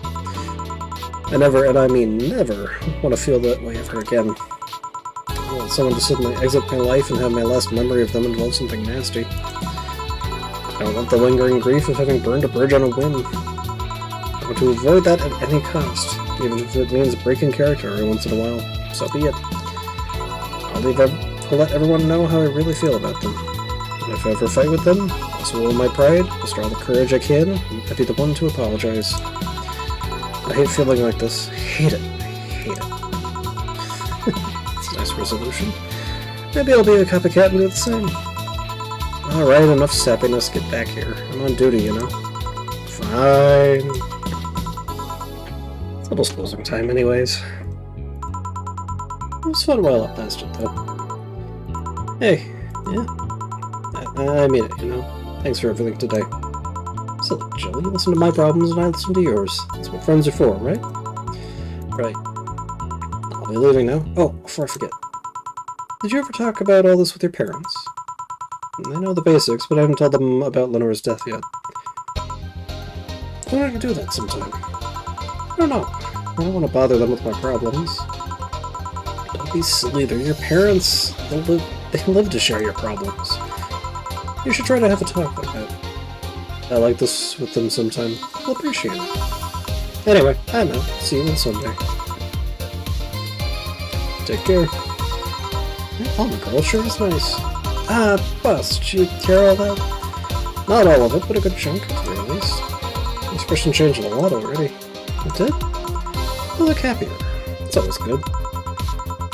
I never, and I mean never, want to feel that way ever again. I want someone to suddenly exit my life and have my last memory of them involve something nasty. I don't want the lingering grief of having burned a bridge on a whim. I want to avoid that at any cost, even if it means breaking character every once in a while. So be it. I'll let everyone know how I really feel about them. And if I ever fight with them, I'll swallow my pride, muster all the courage I can, and I'll be the one to apologize. I hate feeling like this. I hate it. It's a nice resolution. Maybe I'll be a copycat and do the same. Alright, enough sappiness, get back here. I'm on duty, you know? Fine. It's almost closing time anyways. It was fun while it lasted, though. Hey, yeah. I mean it, you know. Thanks for everything today. So, Jill, you listen to my problems and I listen to yours. That's what friends are for, right? Right. I'll be leaving now. Oh, before I forget. Did you ever talk about all this with your parents? I know the basics, but I haven't told them about Lenore's death yet. Why don't you do that sometime? I don't know. I don't want to bother them with my problems. Don't be silly, they're your parents. They live to share your problems. You should try to have a talk like that. I like this with them sometime. I'll appreciate it. Anyway, I know. See you on Sunday. Take care. Oh, the girl sure is nice. Ah, bust. Did you hear all that? Not all of it, but a good chunk, at the very least. The expression changed a lot already. It did? I look happier. It's always good.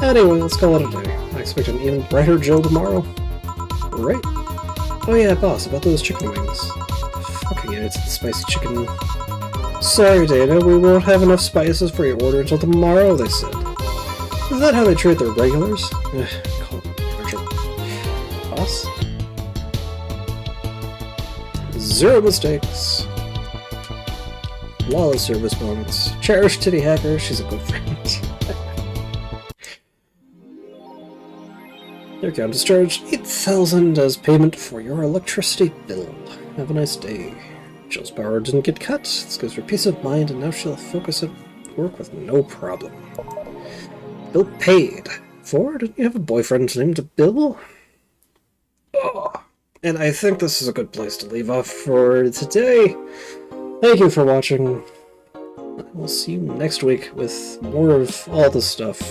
Anyway, let's call it a day. I expect an even brighter Jill tomorrow. Right. Oh yeah, boss, about those chicken wings. Fucking idiots with the spicy chicken. Sorry, Dana, we won't have enough spices for your order until tomorrow, they said. Is that how they treat their regulars? Call them manager. Boss? 0 mistakes. Flawless service moments. Cherish Titty Hacker, she's a good friend. Your account discharged 8,000 as payment for your electricity bill. Have a nice day. Jill's power didn't get cut. This gives her peace of mind, and now she'll focus at work with no problem. Bill paid. Didn't you have a boyfriend named Bill? Oh. And I think this is a good place to leave off for today. Thank you for watching. I will see you next week with more of all this stuff.